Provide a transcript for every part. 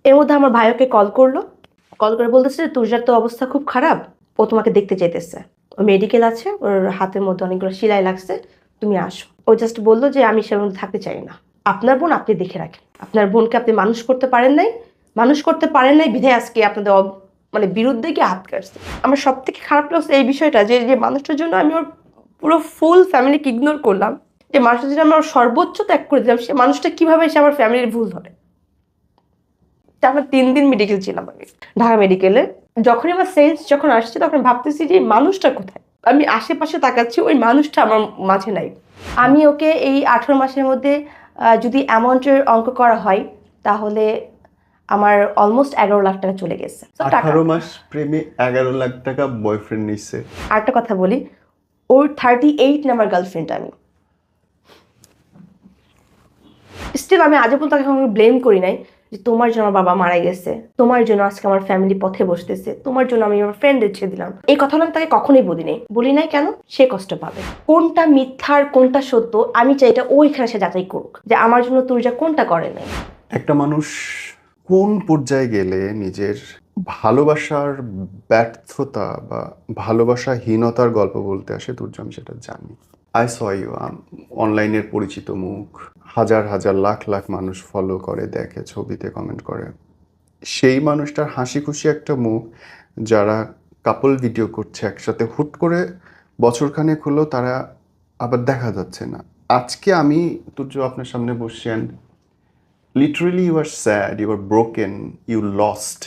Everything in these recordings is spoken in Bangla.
এর মধ্যে আমার ভাই ওকে কল করে বলতেছে যে তুষার তো অবস্থা খুব খারাপ, ও তোমাকে দেখতে চাইতেছে, ও মেডিকেল আছে, ওর হাতের মধ্যে অনেকগুলো সেলাই লাগছে, তুমি আসো। ও জাস্ট বললো যে আমি সের মধ্যে থাকতে চাই না, আপনার বোন আপনি দেখে রাখেন, আপনার বোনকে আপনি মানুষ করতে পারেন নাই বিধায় আজকে আপনাদের মানে বিরুদ্ধে গিয়ে হাত কাটছে। আমার সব থেকে খারাপ লাগছে এই বিষয়টা যে যে মানুষটার জন্য আমি ওর পুরো ফুল ফ্যামিলিকে ইগনোর করলাম, যে মানুষটার জন্য আমি ওর সর্বোচ্চ ত্যাগ করে দিলাম, সে মানুষটা কিভাবে এসে আমার ফ্যামিলির ভুল ধরে। আমরা 3 দিন মেডিকেল ছিলাম আমি ঢাকা মেডিকেলে। যখনই আমার সেন্স যখন আসছে তখন ভাবতেছি যে এই মানুষটা কোথায়, আমি আশেপাশে তাকাচ্ছি, ওই মানুষটা আমার মাঝে নাই। আমি ওকে এই 18 মাসের মধ্যে যদি অ্যামাউন্টের অঙ্ক করা হয় তাহলে আমার অলমোস্ট 11 লাখ টাকা চলে গেছে। 18 মাস প্রেমে 11 লাখ টাকা বয়ফ্রেন্ড নিচ্ছে। আরেকটা কথা বলি, ওর 38 নাম্বার গার্লফ্রেন্ড আমি। স্টিল আমি আজও পর্যন্ত তাকে ব্লেম করি নাই যে তোমার জন্য আমার বাবা মারা গেছে, তোমার জন্য আজকে আমার ফ্যামিলি পথে বসতেছে, তোমার জন্য আমি আমার ফ্রেন্ডের ছেড়ে দিলাম, এই কথাটা আমি তাকে কখনোই বলি নাই। কেন? সে কষ্ট পাবে। কোনটা মিথ্যার কোনটা সত্য আমি চাই এটা ওইখানে সে যাচাই করুক, যে আমার জন্য তুর্যা কোনটা করে নাই। একটা মানুষ কোন পর্যায়ে গেলে নিজের ভালোবাসার ব্যর্থতা বা ভালোবাসাহীনতার গল্প বলতে আসে তুর্য, আমি সেটা জানি। আই স ইউ, অনলাইনের পরিচিত মুখ, হাজার হাজার লাখ লাখ মানুষ ফলো করে, দেখে, ছবিতে কমেন্ট করে। সেই মানুষটার হাসি খুশি একটা মুখ, যারা কাপল ভিডিও করছে একসাথে, হুট করে বছরখানেক হলো তারা আবার দেখা যাচ্ছে না। আজকে আমি তুর্য আপনার সামনে বসছি and literally you are sad, you are broken, you lost.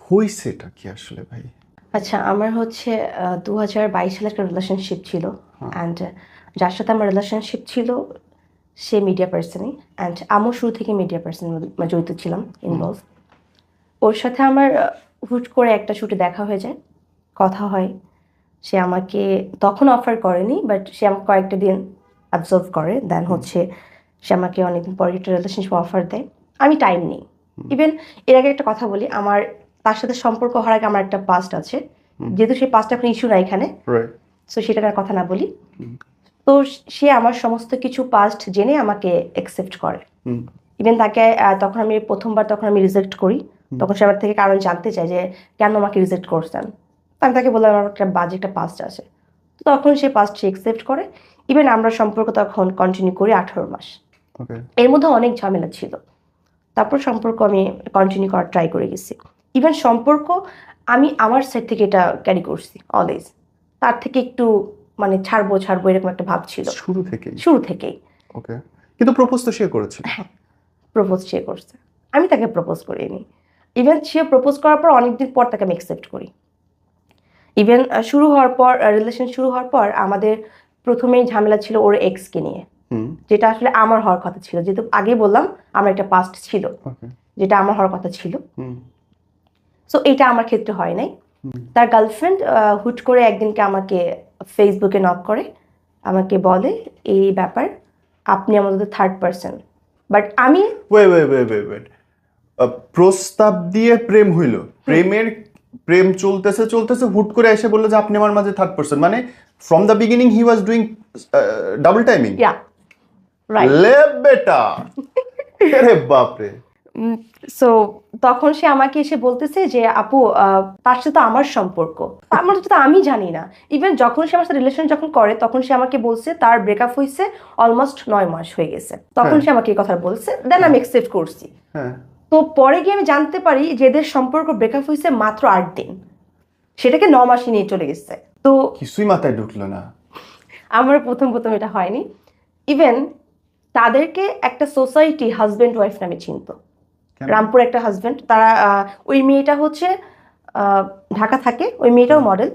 হইছেটা কি আসলে ভাই? আচ্ছা, আমার হচ্ছে 2022 সালে একটা রিলেশনশিপ ছিল, অ্যান্ড যার সাথে আমার রিলেশনশিপ ছিল সে মিডিয়া পার্সনই, অ্যান্ড আমিও শুরু থেকে মিডিয়া পার্সন জড়িত ছিলাম, ইনভলভ। ওর সাথে আমার হুট করে একটা শুটে দেখা হয়ে যায়, কথা হয়। সে আমাকে তখন অফার করেনি, বাট সে আমাকে কয়েকটা দিন অ্যাবজর্ভ করে, দেন হচ্ছে সে আমাকে অনেকদিন পরে একটা রিলেশনশিপ অফার দেয়। আমি টাইম নিই। ইভেন এর আগে একটা কথা বলি, আমার তার সাথে সম্পর্ক হওয়ার আগে আমার একটা পাস্ট আছে, যেহেতু সেই পাস্টটা এখন ইস্যু না এখানে, সো সেটার আর কথা না বলি। তো সে আমার সমস্ত কিছু পাস্ট জেনে আমাকে অ্যাকসেপ্ট করে। ইভেন তাকে তখন আমি প্রথমবার রিজেক্ট করি, তখন সে আমার থেকে কারণ জানতে চায় যে কেন আমাকে রিজেক্ট করছেন। আমি তাকে বললাম আমার একটা বাজে একটা পাস্ট আছে, তো তখন সে পাস্ট সে অ্যাকসেপ্ট করে। ইভেন আমরা সম্পর্ক তখন কন্টিনিউ করি 18 মাস। এর মধ্যে অনেক ঝামেলা ছিল, তারপর সম্পর্ক আমি কন্টিনিউ করার ট্রাই করে গেছি। ইভেন সম্পর্ক আমি আমার সাইড থেকে এটা ক্যারি করছি অলওয়েজ, তার থেকে একটু মানে ছাড়বো এরকম একটা ভাব ছিল শুরু থেকেই। ওকে, কিন্তু প্রপোজ তো সে করেছিল। হ্যাঁ, প্রপোজ সে করছে, আমি তাকে প্রপোজ করিনি। ইভেন সে প্রপোজ করার পর অনেকদিন পর তাকে আমি অ্যাকসেপ্ট করি। ইভেন রিলেশন শুরু হওয়ার পর আমাদের প্রথমেই ঝামেলা ছিল ওর এক্সকে নিয়ে, যেটা আসলে আমার হওয়ার কথা ছিল, যেহেতু আগেই বললাম আমার একটা পাস্ট ছিল, যেটা আমার হওয়ার কথা ছিল। সো এটা আমার ক্ষেত্রে হয় নাই। তার গার্লফ্রেন্ড হুট করে একদিনকে আমাকে ফেসবুকে নক করে, আমাকে বলে এই ব্যাপার, আপনি আমাদের থার্ড পার্সন। বাট আমি প্রস্তাব দিয়ে প্রেম হইল, প্রেম চলতেছে হুট করে এসে বললো যে আপনি আমার মাঝে থার্ড পার্সন, মানে from the beginning he was doing double timing. লে বেটা, আরে বাপ রে। সো তখন সে আমাকে এসে বলতেছে যে আপু তার সাথে তো আমার সম্পর্ক, আমার তো আমি জানি না। ইভেন যখন সে আমার সাথে রিলেশন যখন করে তখন সে আমাকে বলছে তার ব্রেকআপ হয়েছে অলমোস্ট 9 মাস হয়ে গেছে, তখন সে আমাকে এই কথা বলছে, দেন আমি অ্যাকসেপ্ট করছি। তো পরে গিয়ে আমি জানতে পারি যে এদের সম্পর্ক ব্রেকআপ হয়েছে মাত্র 8 দিন, সেটাকে 9 মাসে নিয়ে চলে গেছে। তো কিছুই মাথায় ঢুকলো না আমার প্রথম এটা হয়নি। ইভেন তাদেরকে একটা সোসাইটি হাজব্যান্ড ওয়াইফ নামে চিনতো, রামপুর একটা হাজব্যান্ড, তারা ওই মেয়েটা হচ্ছে ঢাকা থাকে, ওই মেয়েটাও মডেল,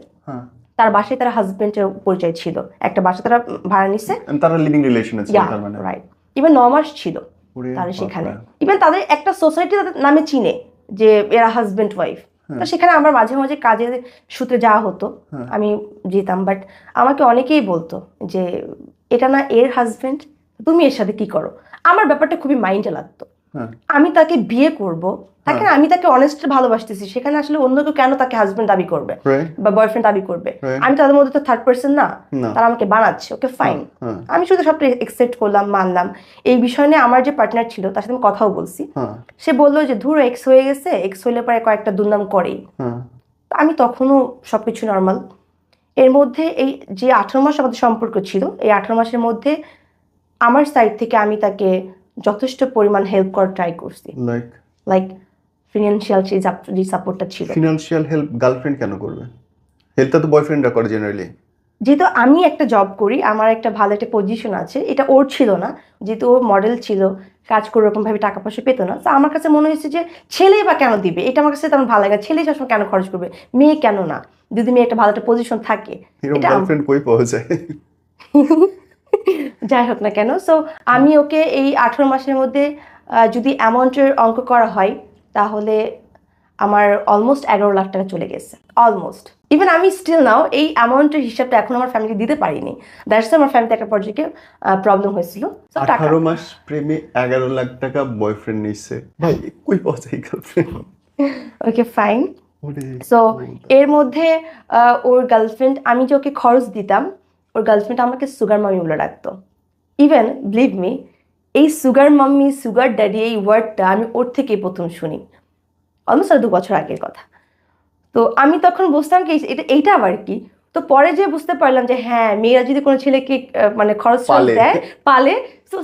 তার বাসায় তারা হাজব্যান্ডের পরিচয় ছিল, একটা বাসা তারা ভাড়া নিছে, তারা লিভিং রিলেশনে ছিল, তার মানে রাইট। ইভেন 9 মাস ছিল তারা সেখানে। ইভেন তাদের একটা সোসাইটি তাদের নামে চিনে যে এরা হাজব্যান্ড ওয়াইফ। তো সেখানে আমার মাঝে মাঝে কাজের সূত্রে যাওয়া হতো, আমি যেতাম। বাট আমাকে অনেকেই বলতো যে এটা না এর হাজব্যান্ড, তুমি এর সাথে কি করো। আমার ব্যাপারটা খুবই মাইন্ডে লাগতো, হ্যাঁ আমি তাকে বিয়ে করব, তাকে না, আমি তাকে অনেস্টলি ভালোবাসতেছি, সেখানে আসলে অন্য কেউ কেন তাকে হাজবেন্ড দাবি করবে রাইট বা বয়ফ্রেন্ড দাবি করবে? রাইট আমি তাদের মধ্যে তো থার্ড পার্সন না, না তারা আমাকে বানাচ্ছে, ওকে ফাইন। হ্যাঁ আমি শুধু সবটা একসেপ্ট করলাম, মানলাম। এই বিষয় নিয়ে আমার যে পার্টনার ছিল তার সাথে আমি কথাও বলছি। হ্যাঁ সে বললো যে ধুর, এক্স হয়ে গেছে, এক্স হইলে পরে কয়েকটা দুর্নাম করেই। হ্যাঁ আমি তখনও সবকিছু নর্মাল। এর মধ্যে এই যে 18 মাস আমাদের সম্পর্ক ছিল, এই 18 মাসের মধ্যে আমার সাইড থেকে আমি তাকে যথেষ্ট পরিমাণ হেল্প করার ট্রাই করছি, লাইক লাইক ফিনান্সিয়াল যে সাপোর্টটা ছিল। ফিনান্সিয়াল হেল্প গার্লফ্রেন্ড কেন করবে? হেল্পটা তো বয়ফ্রেন্ডরা করে জেনারেলি। যেহেতু আমি একটা জব করি, আমার একটা ভালো একটা পজিশন আছে, এটা ওর ছিল না, যেহেতু ও মডেল ছিল, কাজ করে ওরকমভাবে টাকা পয়সা পেতো না। তো আমার কাছে মনে হয়েছে যে ছেলে বা কেন দিবে, এটা আমার কাছে তেমন ভালো লাগে না। ছেলে সবসময় কেন খরচ করবে, মেয়ে কেন না? যদি মেয়ে একটা ভালো একটা পজিশন থাকে, এরকম এটা গার্লফ্রেন্ড কই পাওয়া যায়? যাই হোক না কেন। সো আমি ওকে এই 18 মাসের মধ্যে যদি অ্যামাউন্টের অঙ্ক করা হয়, তাহলে আমার অলমোস্ট 11 লাখ টাকা চলে গেছে, অলমোস্ট। ইভেন আমি স্টিল নাও এই অ্যামাউন্টের হিসাবটা এখন আমার ফ্যামিলি দিতে পারিনি। দ্যাটস আমার ফ্যামিলিতে একটা পর্যায়ে প্রবলেম হয়েছিল। So, টাকা 18 মাস প্রেমে 11 লাখ টাকা বয়ফ্রেন্ড নিচ্ছে, ভাই কই পাওয়া যায় গার্লফ্রেন্ড? Okay fine. ওরে সো এর মধ্যে ওর গার্লফ্রেন্ড, আমি যে ওকে খরচ দিতাম, ওর গার্লফ্রেন্ড আমাকে সুগার মামি বলে রাখতো। ইভেন বিলিভ মি, এই সুগার মাম্মি, সুগার ড্যাডি, এই ওয়ার্ডটা আমি ওর থেকেই প্রথম শুনি, অলমোস্ট 2 বছর আগের কথা। তো আমি তখন বুঝতাম কি এইটা আবার কি। তো পরে যে বুঝতে পারলাম যে হ্যাঁ, মেয়েরা যদি কোনো ছেলেকে মানে খরচ দেয়, পালে, তো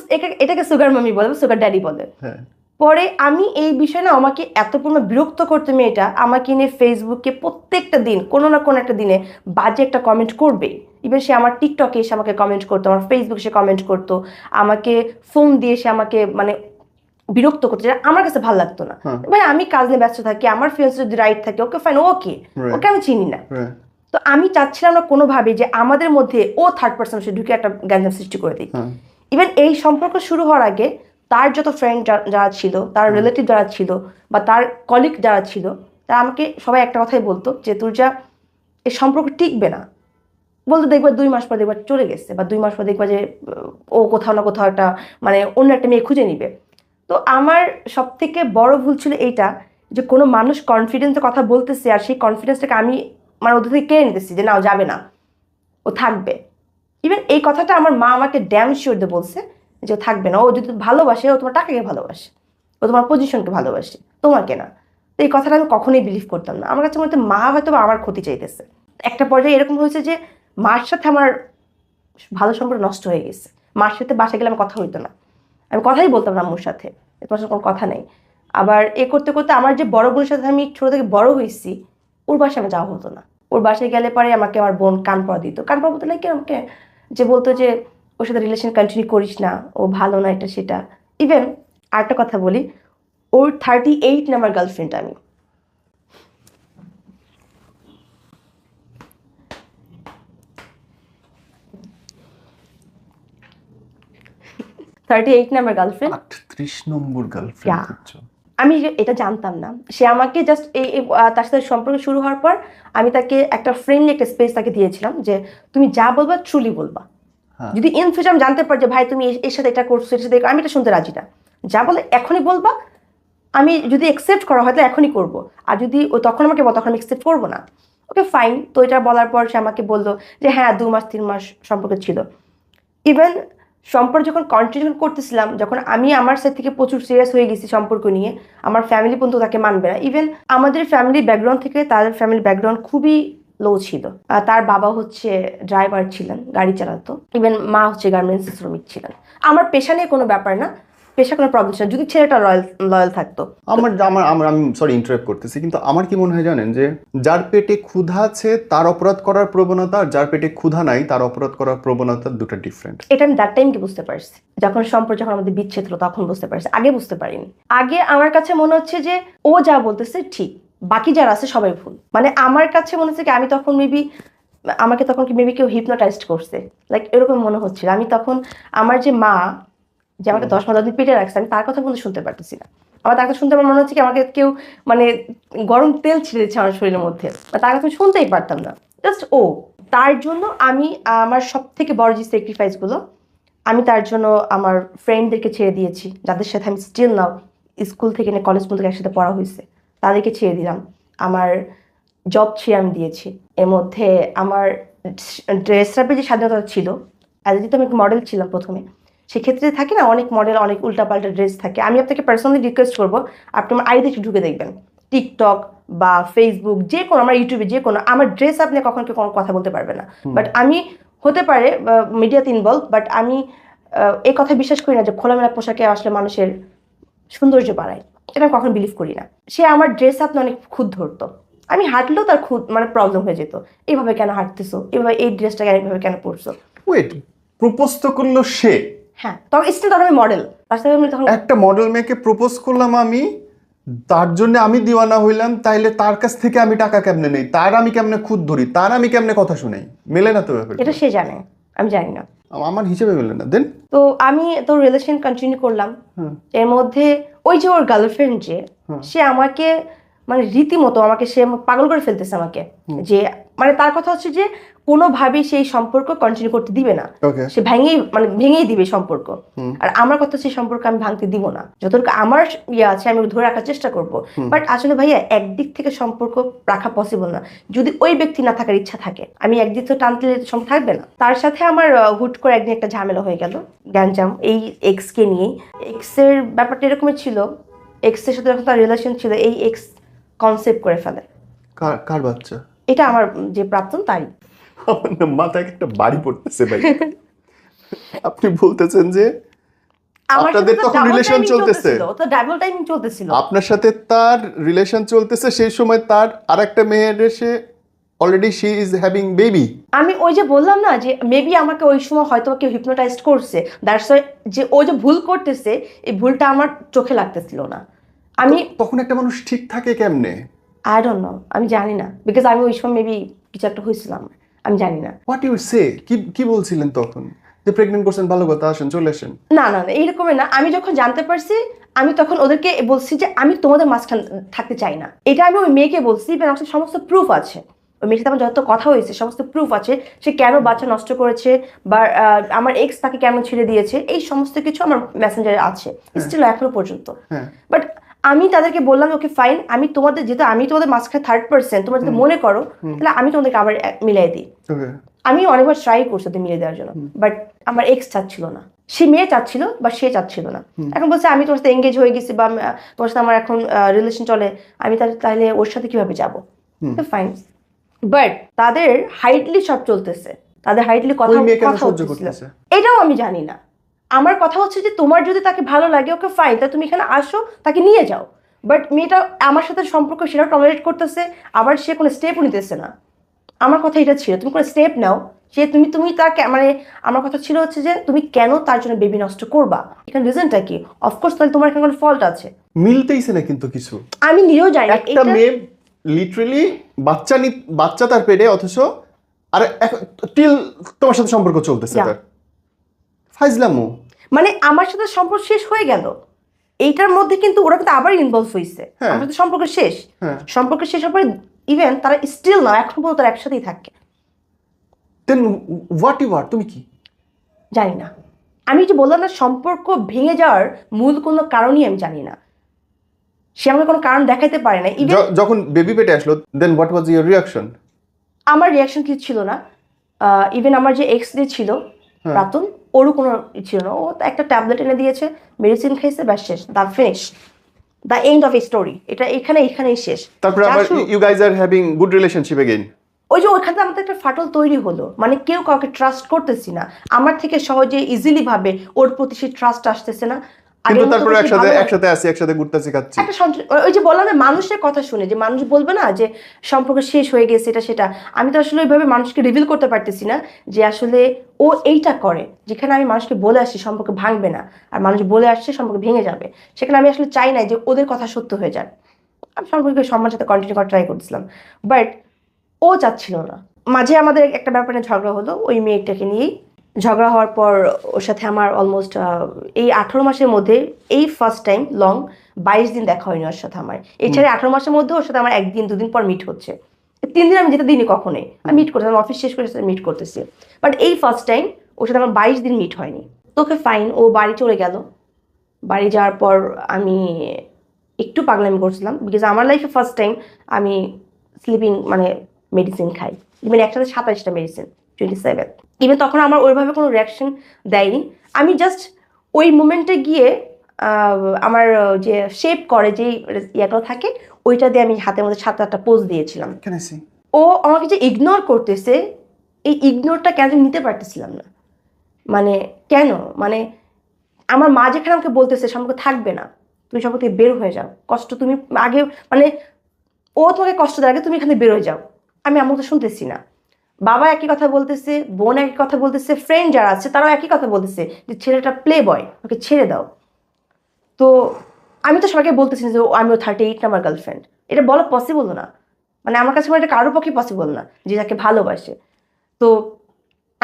এটাকে সুগার মামি বলে, সুগার ড্যাডি বলে। হ্যাঁ পরে আমি এই বিষয়ে না, আমাকে এত পরিমাণ বিরক্ত করতে মেয়েটা, আমাকে নিয়ে ফেসবুকে প্রত্যেকটা দিন কোনো না কোনো একটা দিনে বাজে একটা কমেন্ট করবে। ইভেন সে আমার টিকটকে এসে আমাকে কমেন্ট করতো, আমার ফেসবুকে সে কমেন্ট করতো, আমাকে ফোন দিয়ে সে আমাকে মানে বিরক্ত করতো, যেটা আমার কাছে ভালো লাগতো না। ভাই আমি কাজ নিয়ে ব্যস্ত থাকি, আমার ফ্রেন্ডস যদি রাইট থাকে, ওকে ফাইন, ওকে, ওকে আমি চিনি না। তো আমি চাচ্ছিলাম না কোনোভাবে যে আমাদের মধ্যে ও থার্ড পার্সন সে ঢুকে একটা গ্যাঞ্জাম সৃষ্টি করে দিই। ইভেন এই সম্পর্ক শুরু হওয়ার আগে তার যত ফ্রেন্ড যারা ছিল, তার রিলেটিভ যারা ছিল, বা তার কলিগ যারা ছিল, তারা আমাকে সবাই একটা কথাই বলতো যে তোর যা এই সম্পর্ক টিকবে না। বলতো দেখবা 2 মাস পর দেখবা চলে গেছে, বা 2 মাস পর দেখবা যে ও কোথাও না কোথাও একটা মানে অন্য একটা মেয়ে খুঁজে নিবে। তো আমার সব থেকে বড় ভুল ছিল এইটা, যে কোনো মানুষ কনফিডেন্সের কথা বলতেছে আর সেই কনফিডেন্সটাকে আমি মানে ওদের থেকে কেড়ে নিতেছি যে না, ও যাবে না, ও থাকবে। ইভেন এই কথাটা আমার মা আমাকে ড্যাম শিওর দিয়ে বলছে যে ও থাকবে না, ও যদি ভালোবাসে, ও তোমার টাকাকে ভালোবাসে, ও তোমার পজিশনকে ভালোবাসে, তোমাকে না। তো এই কথাটা আমি কখনোই বিলিভ করতাম না। আমার কাছে মনে হতো মা হয়তো আমার ক্ষতি চাইতেছে। একটা পর্যায়ে এরকম হয়েছে যে মার সাথে আমার ভালো সম্পর্ক নষ্ট হয়ে গেছে। মার সাথে বাসায় গেলে আমার কথা হইতো না, আমি কথাই বলতাম না আম্মুর সাথে, তোমার সাথে কোনো কথা নেই। আবার এ করতে করতে আমার যে বড় বোনের সাথে আমি ছোট থেকে বড় হয়েছি, ওর বাসায় আমার যাওয়া হতো না। ওর বাসায় গেলে পরে আমাকে আমার বোন কান পড়া দিত। কান পড়া বলতে লাগে আমাকে, যে বলতো যে ওর সাথে রিলেশন কন্টিনিউ করিস না, ও ভালো না, এটা সেটা। ইভেন আরেকটা কথা বলি, ওর 38 নাম্বার গার্লফ্রেন্ড আমি। নাম্বার গার্লফ্রেন্ড, 38 নম্বর গার্লফ্রেন্ড। আমি এটা জানতাম না। সে আমাকে জাস্ট তার সাথে সম্পর্ক শুরু হওয়ার পর আমি তাকে একটা ফ্রেন্ডলি একটা স্পেস তাকে দিয়েছিলাম, যে তুমি যা বলবা ট্রুলি বলবা। যদি ইন ফিউচার আমি জানতে পারি যে ভাই তুমি এর সাথে এটা করছো, এর সাথে আমি এটা শুনতে রাজি না, যা বলে এখনই বলবা। আমি যদি অ্যাকসেপ্ট করা হয় তো এখনই করবো, আর যদি ও তখন আমাকে বল তখন আমি অ্যাকসেপ্ট করবো না। Okay fine. তো এটা বলার পর সে আমাকে বললো যে হ্যাঁ 2 মাস 3 মাস সম্পর্ক ছিল। ইভেন সম্পর্ক যখন কন্টিনিউ করতেছিলাম, যখন আমি আমার সাইড থেকে প্রচুর সিরিয়াস হয়ে গেছি সম্পর্ক নিয়ে, আমার ফ্যামিলি পর্যন্ত তাকে মানবে না। ইভেন আমাদের ফ্যামিলি ব্যাকগ্রাউন্ড থেকে তাদের ফ্যামিলি ব্যাকগ্রাউন্ড খুবই লো ছিল। তার বাবা হচ্ছে ড্রাইভার ছিলেন, গাড়ি চালাতো। ইভেন মা হচ্ছে গার্মেন্টস শ্রমিক ছিলেন। আমার পেশা নিয়ে কোনো ব্যাপার না, পেশা কোনো প্রবলেম ছিল যদি ছেলেটা লয়াল থাকতো। আমি সরি ইন্টারাপ্ট করতেছি, কিন্তু আমার কি মনে হয় জানেন, যে যার পেটে ক্ষুধা আছে তার অপরাধ করার প্রবণতা, আর যার পেটে ক্ষুধা নাই তার অপরাধ করার প্রবণতা দুটো ডিফারেন্ট। এটা আমি দ্যাট টাইম কি বুঝতে পারছি, যখন আমাদের বিচ্ছেদ হলো তখন বুঝতে পারছি, আগে বুঝতে পারিনি। আগে আমার কাছে মনে হচ্ছে যে ও যা বলতেছে ঠিক, বাকি যারা আছে সবাই ভুল। মানে আমার কাছে মনে হচ্ছে কি আমি তখন আমাকে তখন কি মেবি কেউ হিপনোটাইজড করছে, লাইক এরকম মনে হচ্ছিল। আমি তখন আমার যে মা, যে আমাকে 10 মাস দিন পেটে রাখছে, আমি তার কথা কিন্তু শুনতে পারতেছি না। আমার তার কথা শুনতে আমার মনে হচ্ছে কি আমাকে কেউ মানে গরম তেল ছিঁড়ে দিচ্ছে আমার শরীরের মধ্যে, তার কথা শুনতেই পারতাম না। জাস্ট তার জন্য আমি আমার সব থেকে বড় যে স্যাক্রিফাইসগুলো, আমি তার জন্য আমার ফ্রেন্ডদেরকে ছেড়ে দিয়েছি, যাদের সাথে আমি স্টিল নাও স্কুল থেকে নিয়ে কলেজ পর্যন্ত একসাথে পড়া হয়েছে, তাদেরকে ছেড়ে দিলাম। আমার জব ছেড়ে আমি দিয়েছি। এর মধ্যে আমার ড্রেস আপের যে স্বাধীনতা ছিল, যেহেতু আমি মডেল ছিলাম প্রথমে, সেক্ষেত্রে থাকে না অনেক মডেল অনেক উল্টাপাল্টা ড্রেস থাকে। আমি আপনাকে পার্সোনালি রিকোয়েস্ট করবো আপনি আমার আইডিতে একটু ঢুকে দেখবেন, টিকটক বা ফেসবুক যে কোনো, আমার ইউটিউবে যে কোনো, আমার ড্রেস আপনি কখন কেউ কোনো কথা বলতে পারবে না। বাট আমি হতে পারে মিডিয়াতে ইনভলভ, বাট আমি এই কথা বিশ্বাস করি না যে খোলামেলা পোশাকে আসলে মানুষের সৌন্দর্য বাড়ায়। এটা আমি কখনো বিলিভ করি না। সে আমার ড্রেস আপ অনেক খুদ ধরতো, আমি হাঁটলেও তার খুদ মানে প্রবলেম হয়ে যেত, এইভাবে কেন হাঁটতেছো, এইভাবে এই ড্রেসটাকে এইভাবে কেন পরছো। ওয়েট, প্রপোজ তো করলো সে? হ্যাঁ, তখন স্টিল তখন আমি মডেল, তার সাথে আমি তখন একটা মডেল মেয়েকে প্রপোজ করলাম আমি, তার জন্য আমি দিওয়ানা হইলাম, তাইলে তার কাছ থেকে আমি টাকা কেমনে নেই, তার আমি কেমনে খুদ ধরি, তার আমি কেমনে কথা শুনাই? মেলে না তো ব্যাপার। এটা সে জানে, আমি জানি না। আমার হিসেবে মেলে না। দেন তো আমি তো রিলেশন কন্টিনিউ করলাম। এর মধ্যে ওই যে ওর গার্লফ্রেন্ড যে, সে আমাকে মানে রীতিমতো আমাকে সে পাগল করে ফেলতেছে আমাকে, যে মানে তার কথা হচ্ছে যে কোনোভাবেই সেই সম্পর্ক কন্টিনিউ করতে দিবে না, ওকে, সে ভেঙেই দিবে সম্পর্ক। আর আমার কথা সেই সম্পর্ক আমি ভাঙতে দিব না, যতটুকু আমার ইয়ে আছে আমি ধরে রাখার চেষ্টা করব। বাট আসলে ভাইয়া একদিক থেকে সম্পর্ক রাখা পসিবল না যদি ওই ব্যক্তি না থাকার ইচ্ছা থাকে। আমি একদিক থেকে টানতে সম্পর্ক থাকবে না। তার সাথে আমার হুট করে একদিন একটা ঝামেলা হয়ে গেল, গ্যাঞ্জাম, এই এক্স কে নিয়েই। এক্স এর ব্যাপারটা এরকমই ছিল, এক্স এর সাথে যখন তার রিলেশন ছিল, এই এক্স কনসেপ্ট করে ফেলে। কার বাচ্চা? এটা আমার যে প্রাক্তন তারই। আমার না মাথায় একটা বাড়ি পড়তেছে ভাই। আপনি বলতেছেন যে আপনাদের তখন রিলেশন চলতেছে, তো ডাবল টাইমিং চলতেছিল, আপনার সাথে তার রিলেশন চলতেছে, সেই সময় তার আরেকটা মেয়ের এসে already she is having baby. আমি ওই যে বললাম না যে মেবি আমাকে ওই সময় হয়তো কেউ হিপনোটাইজড করছে, দ্যাটস ওয়াই যে ও যে ভুল করতেছে এই ভুলটা আমার চোখে লাগতেছিল না। আমি তখন একটা মানুষ ঠিক থাকে কেমনে? আই ডোন্ট নো, আমি জানি না, বিকজ আমি ওই সময় মেবি কিছু একটা হয়েছিলাম, আমি জানি না। হোয়াট ইউ সে, কি বলছিলেন তখন? যে প্রেগনেন্ট করছেন, ভালো কথা, আসেন চলে আসেন? না না না, এইরকমই না। আমি যখন জানতে পারছি আমি তখন ওদেরকে বলছি যে আমি তোমাদের মাঝখান থাকতে চাই না, এটা আমি ওই মেয়েকে বলছি। আমার সমস্ত প্রুফ আছে, ওই মেয়ের সাথে আমার যত কথা হয়েছে সমস্ত প্রুফ আছে, সে কেন বাচ্চা নষ্ট করেছে বা আমার এক্স তাকে কেন ছেড়ে দিয়েছে, এই সমস্ত কিছু আমার মেসেঞ্জারে আছে স্টিল এখনো পর্যন্ত। বাট আমি তাদেরকে বললাম ওকে ফাইন, আমি তোমাদের যেহেতু আমি তোমাদের মাঝখানে থার্ড পার্সন, তোমরা যদি মনে করো তাহলে আমি তোমাদেরকে আবার মিলাই দিই। আমি অনেকবার ট্রাই করছি ওদের মিলিয়ে দেওয়ার জন্য, বাট আমার এক্স চাচ্ছিল না, সে মেয়ে চাচ্ছিল বা সে চাচ্ছিল না। এখন বলছে আমি তোমার সাথে এঙ্গেজ হয়ে গেছি বা তোমার সাথে আমার এখন রিলেশন চলে, আমি তাহলে ওর সাথে কিভাবে যাবো? ফাইন, বাট তাদের হাইটলি সব চলতেছে, তাদের হাইটলি কথা হচ্ছে, এটাও আমি জানি না। আমার কথা হচ্ছে যে তোমার যদি তাকে ভালো লাগে ওকে ফাইন, তাহলে তুমি এখানে আসো, তাকে নিয়ে যাও। বাট মেয়েটা আমার সাথে সম্পর্ক সেটাও টলারেট করতেছে, আবার সে কোনো স্টেপও নিতেছে না। আমার কথা এটা ছিল তুমি কোনো স্টেপ নাও, সে তুমি তার মানে আমার কথা ছিল হচ্ছে যে তুমি কেন তার জন্য বেবি নষ্ট করবা, এখানে রিজনটা কি? অফকোর্স তাহলে তোমার এখানে কোনো ফল্ট আছে। মিলতেইছে না কিন্তু কিছু। আমি নিজেও জানি না, একটা মেয়ে লিটারালি বাচ্চা তার পেটে, অথচ আর টিল তোমার সাথে সম্পর্ক চলতেছে তার। ফাইজলামো। মানে আমার সাথে সম্পর্ক শেষ হয়ে গেল, এইটার মধ্যে কিন্তু ওরা কিন্তু আবার ইনভলভ হয়েছে। আমার সাথে সম্পর্ক শেষ, সম্পর্ক শেষ হওয়ার পরে ইভেন তারা স্টিল না এখন পর্যন্ত তারা একসাথেই থাকে। দেন হোয়াট ইউ আর, তুমি কি? জানি না। আমি যে বললাম না সম্পর্ক ভেঙে যাওয়ার মূল কোনো কারণই আমি জানি না, সে আমাকে কোনো কারণ দেখাইতে পারে না। যখন বেবি পেটে আসলো দেন হোয়াট ওয়াজ ইউর রিঅ্যাকশন? আমার রিঅ্যাকশন কিছু ছিল না। ইভেন আমার যে এক্স যে ছিল প্রাক্তন, ওরও কোনো ছিল না। ও একটা ট্যাবলেট এনে দিয়েছে, মেডিসিন খাইছে, ব্যাস শেষ, the finish, the end of a story. এটা এখানেই শেষ। তারপর আবার you guys are having good relationship again. ওই যে ওইখানে আমাদের একটা ফাটল তৈরি হলো, মানে কেউ কাউকে ট্রাস্ট করতেছি না। আমার থেকে সহজে ইজিলি ভাবে ওর প্রতি সেই ট্রাস্ট আসতেছে না। কিন্তু তারপরে একসাথে আসি, একসাথে ঘুরতেছি, খাচ্ছি। একটা ওই যে বললাম না মানুষের কথা শুনে, যে মানুষ বলবে না যে সম্পর্ক শেষ হয়ে গেছে এটা সেটা। আমি তো আসলে ওইভাবে মানুষকে রিভিল করতে পারতেছি না যে আসলে ও এইটা করে, যেখানে আমি মানুষকে বলে আসছি সম্পর্ক ভাঙবে না, আর মানুষ বলে আসছে সম্পর্ক ভেঙে যাবে, সেখানে আমি আসলে চাই না যে ওদের কথা সত্য হয়ে যাক। আমি সম্পর্কে সম্মানের সাথে কন্টিনিউ করার ট্রাই করছিলাম, বাট ও চাচ্ছিল না। মাঝে আমাদের একটা ব্যাপারে ঝগড়া হলো ওই মেয়েটাকে নিয়েই। ঝগড়া হওয়ার পর ওর সাথে আমার অলমোস্ট এই 18 মাসের মধ্যে এই ফার্স্ট টাইম লং 22 দিন দেখা হয়নি ওর সাথে আমার। এছাড়া 18 মাসের মধ্যে ওর সাথে আমার 1 দিন 2 দিন পর মিট হচ্ছে, 3 দিন আমি যেতে দিইনি কখনোই। আমি মিট করতেছি, অফিস শেষ করে মিট করতেছি, বাট এই ফার্স্ট টাইম ওর সাথে আমার 22 দিন মিট হয়নি। তোকে ফাইন, ও বাড়ি চলে গেল, বাড়ি যাওয়ার পর আমি একটু পাগলামি করছিলাম, বিকজ আমার লাইফে ফার্স্ট টাইম আমি স্লিপিং মানে মেডিসিন খাই, ইভেন একসাথে 27টা মেডিসিন, 27। ইভেন তখন আমার ওইভাবে কোনো রিয়াকশন দেয়নি। আমি জাস্ট ওই মুমেন্টে গিয়ে আমার যে শেপ করে যে ইয়াগুলো থাকে ওইটা দিয়ে আমি হাতের মধ্যে 7-8টা পোজ দিয়েছিলাম। Can I see? ও আমাকে যে ইগনোর করতেছে, এই ইগনোরটা কেন নিতে পারতেছিলাম না। মানে কেন, মানে আমার মা যেখানে আমাকে বলতেছে সম্পর্ক থাকবে না, তুমি সম্পর্ক থেকে বের হয়ে যাও, কষ্ট তুমি আগে মানে ও তোমাকে কষ্ট দেয় আগে, তুমি এখানে বের হয়ে যাও। আমি আমার তো শুনতেছি না। বাবা একই কথা বলতেছে, বোন একই কথা বলতেছে, ফ্রেন্ড যারা আছে তারাও একই কথা বলতেছে যে ছেলেটা প্লে বয়, ওকে ছেড়ে দাও। তো আমি তো সবাইকে বলতেছি যে আমিও 38 নাম্বার গার্লফ্রেন্ড, এটা বলা পসিবল না। মানে আমার কাছে এটা কারোর পক্ষে পসিবল না যে যাকে ভালোবাসে। তো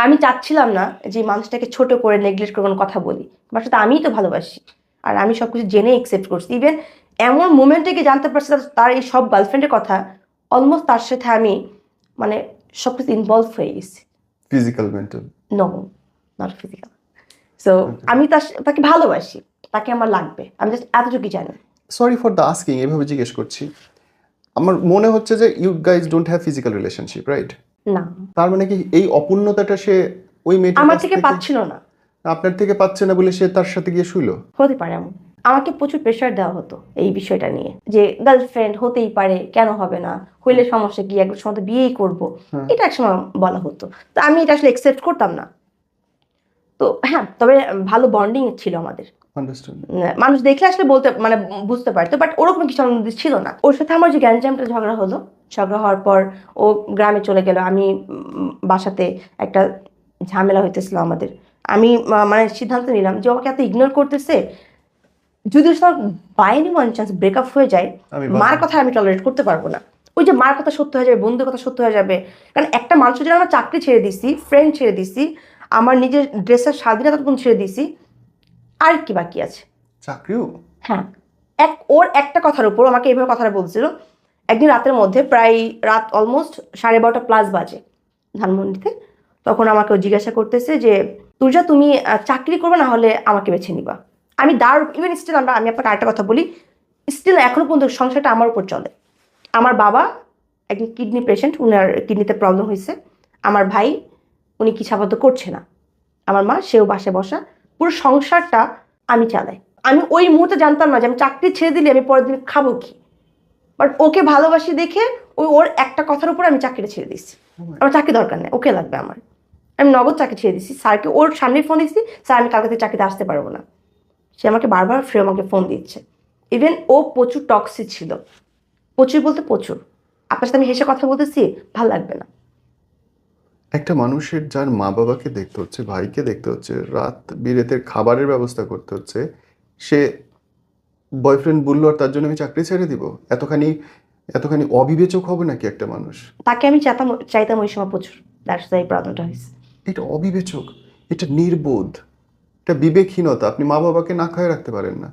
আমি চাচ্ছিলাম না যে মানুষটাকে ছোট করে নেগলেক্ট করে কোনো কথা বলি, আমার সাথে আমিই তো ভালোবাসি, আর আমি সব কিছু জেনে একসেপ্ট করছি। ইভেন এমন মোমেন্টে গিয়ে জানতে পারছি তার এই সব গার্লফ্রেন্ডের কথা, অলমোস্ট তার সাথে আমি মানে সব কিছু ইনভলভ হয়ে গেছি। Physical, mental? No, not physical. So আমি তাকে ভালোবাসি, তাকে আমার লাগবে, আমি জাস্ট এতটুকুই জানি। সরি ফর দ্য আস্কিং, এভাবে জিজ্ঞেস করছি। আমার মনে হচ্ছে যে you guys don't have physical relationship, right? না, তার মানে কি এই অপূর্ণতাটা সে ওই মেয়েটার আমার কাছ থেকে পাচ্ছিল না। আপনার থেকে পাচ্ছে না বলে সে তার সাথে গিয়ে শুইলো? হতে পারে এমন, আমাকে প্রচুর প্রেশার দেওয়া হতো এই বিষয়টা নিয়ে, যে গার্লফ্রেন্ড হতেই পারে, কেন হবে না, হইলে সমস্যা কি, একবার সময় তো বিয়েই করবো, এটা একসময় বলা হতো। তো আমি এটা আসলে একসেপ্ট করতাম না। তো হ্যাঁ, তবে ভালো বন্ডিং ছিল আমাদের। আন্ডারস্ট্যান্ড। মানুষ দেখলে আসলে বলতে মানে বুঝতে পারতো, বাট ওরকম কিছু আমাদের ছিল না। ওর সাথে আমার যে গ্যাঞ্জামটা ঝগড়া হলো, ঝগড়া হওয়ার পর ও গ্রামে চলে গেল, আমি বাসাতে একটা ঝামেলা হইতেছিল আমাদের। আমি মানে সিদ্ধান্ত নিলাম যে আমাকে এত ইগনোর করতেছে, যদি by any one chance breakup হয়ে যায়, মার কথা আমি টলারেট করতে পারবো না। ওই যে মার কথা সত্য হয়ে যাবে, বন্ধুর কথা সত্য হয়ে যাবে। কারণ একটা মানুষের জন্য আমার চাকরি ছেড়ে দিছি, ফ্রেন্ড ছেড়ে দিছি, আমার নিজের ড্রেসের স্বাধীনতা ছেড়ে দিছি, আর কি বাকি আছে? চাকরিও? হ্যাঁ, ওর একটা কথার উপর আমাকে এইভাবে কথাটা বলছিল। একদিন রাতের মধ্যে, প্রায় রাত অলমোস্ট 12:30 প্লাস বাজে ধানমন্ডিতে, তখন আমাকে ও জিজ্ঞাসা করতেছে যে তুর্যা তুমি চাকরি করবে না হলে আমাকে বেছে নিবা। আমি ইভেন স্টিল আমি আপনাকে আরেকটা কথা বলি, স্টিল এখনো পর্যন্ত সংসারটা আমার উপর চলে। আমার বাবা একজন কিডনি পেশেন্ট, উনার কিডনিতে প্রবলেম হয়েছে। আমার ভাই, উনি কিছু আপাতত করছে না। আমার মা, সেও বাসায় বসা, পুরো সংসারটা আমি চালাই। আমি ওই মুহূর্তে জানতাম না যে আমি চাকরি ছেড়ে দিলে আমি পরের দিন খাবো কি, বাট ওকে ভালোবাসি দেখে ওর একটা কথার উপর আমি চাকরিটা ছেড়ে দিচ্ছি। আমার চাকরি দরকার নেই, ওকে লাগবে আমার। আমি নগদ চাকরি ছেড়ে দিচ্ছি। স্যারকে ওর সামনে ফোন দিচ্ছি, স্যার আমি কালকে থেকে চাকরিতে আসতে পারবো না। সে আমাকে বারবার আমাকে ফোন দিচ্ছে। ইভেন ও প্রচুর টক্সিক ছিল, প্রচুর বলতে প্রচুর। আপনার সাথে আমি হেসে কথা বলতেছি, ভালো লাগবে না। একটা মানুষের যার মা বাবাকে দেখতে হচ্ছে, ভাইকে দেখতে হচ্ছে, রাত বিরেতের খাবারের ব্যবস্থা করতে হচ্ছে, সে বয়ফ্রেন্ড বললো আর তার জন্য আমি চাকরি ছেড়ে দিব? এতখানি অবিবেচক হবে নাকি একটা মানুষ? তাকে আমি চাইতাম ওই সময় প্রচুর, দ্যাটস এই প্রবলেমটা হয়েছে। এটা অবিবেচক, এটা নির্বোধ, এটা বিবেকহীনতা। আপনি মা বাবাকে না খায় রাখতে পারেন না।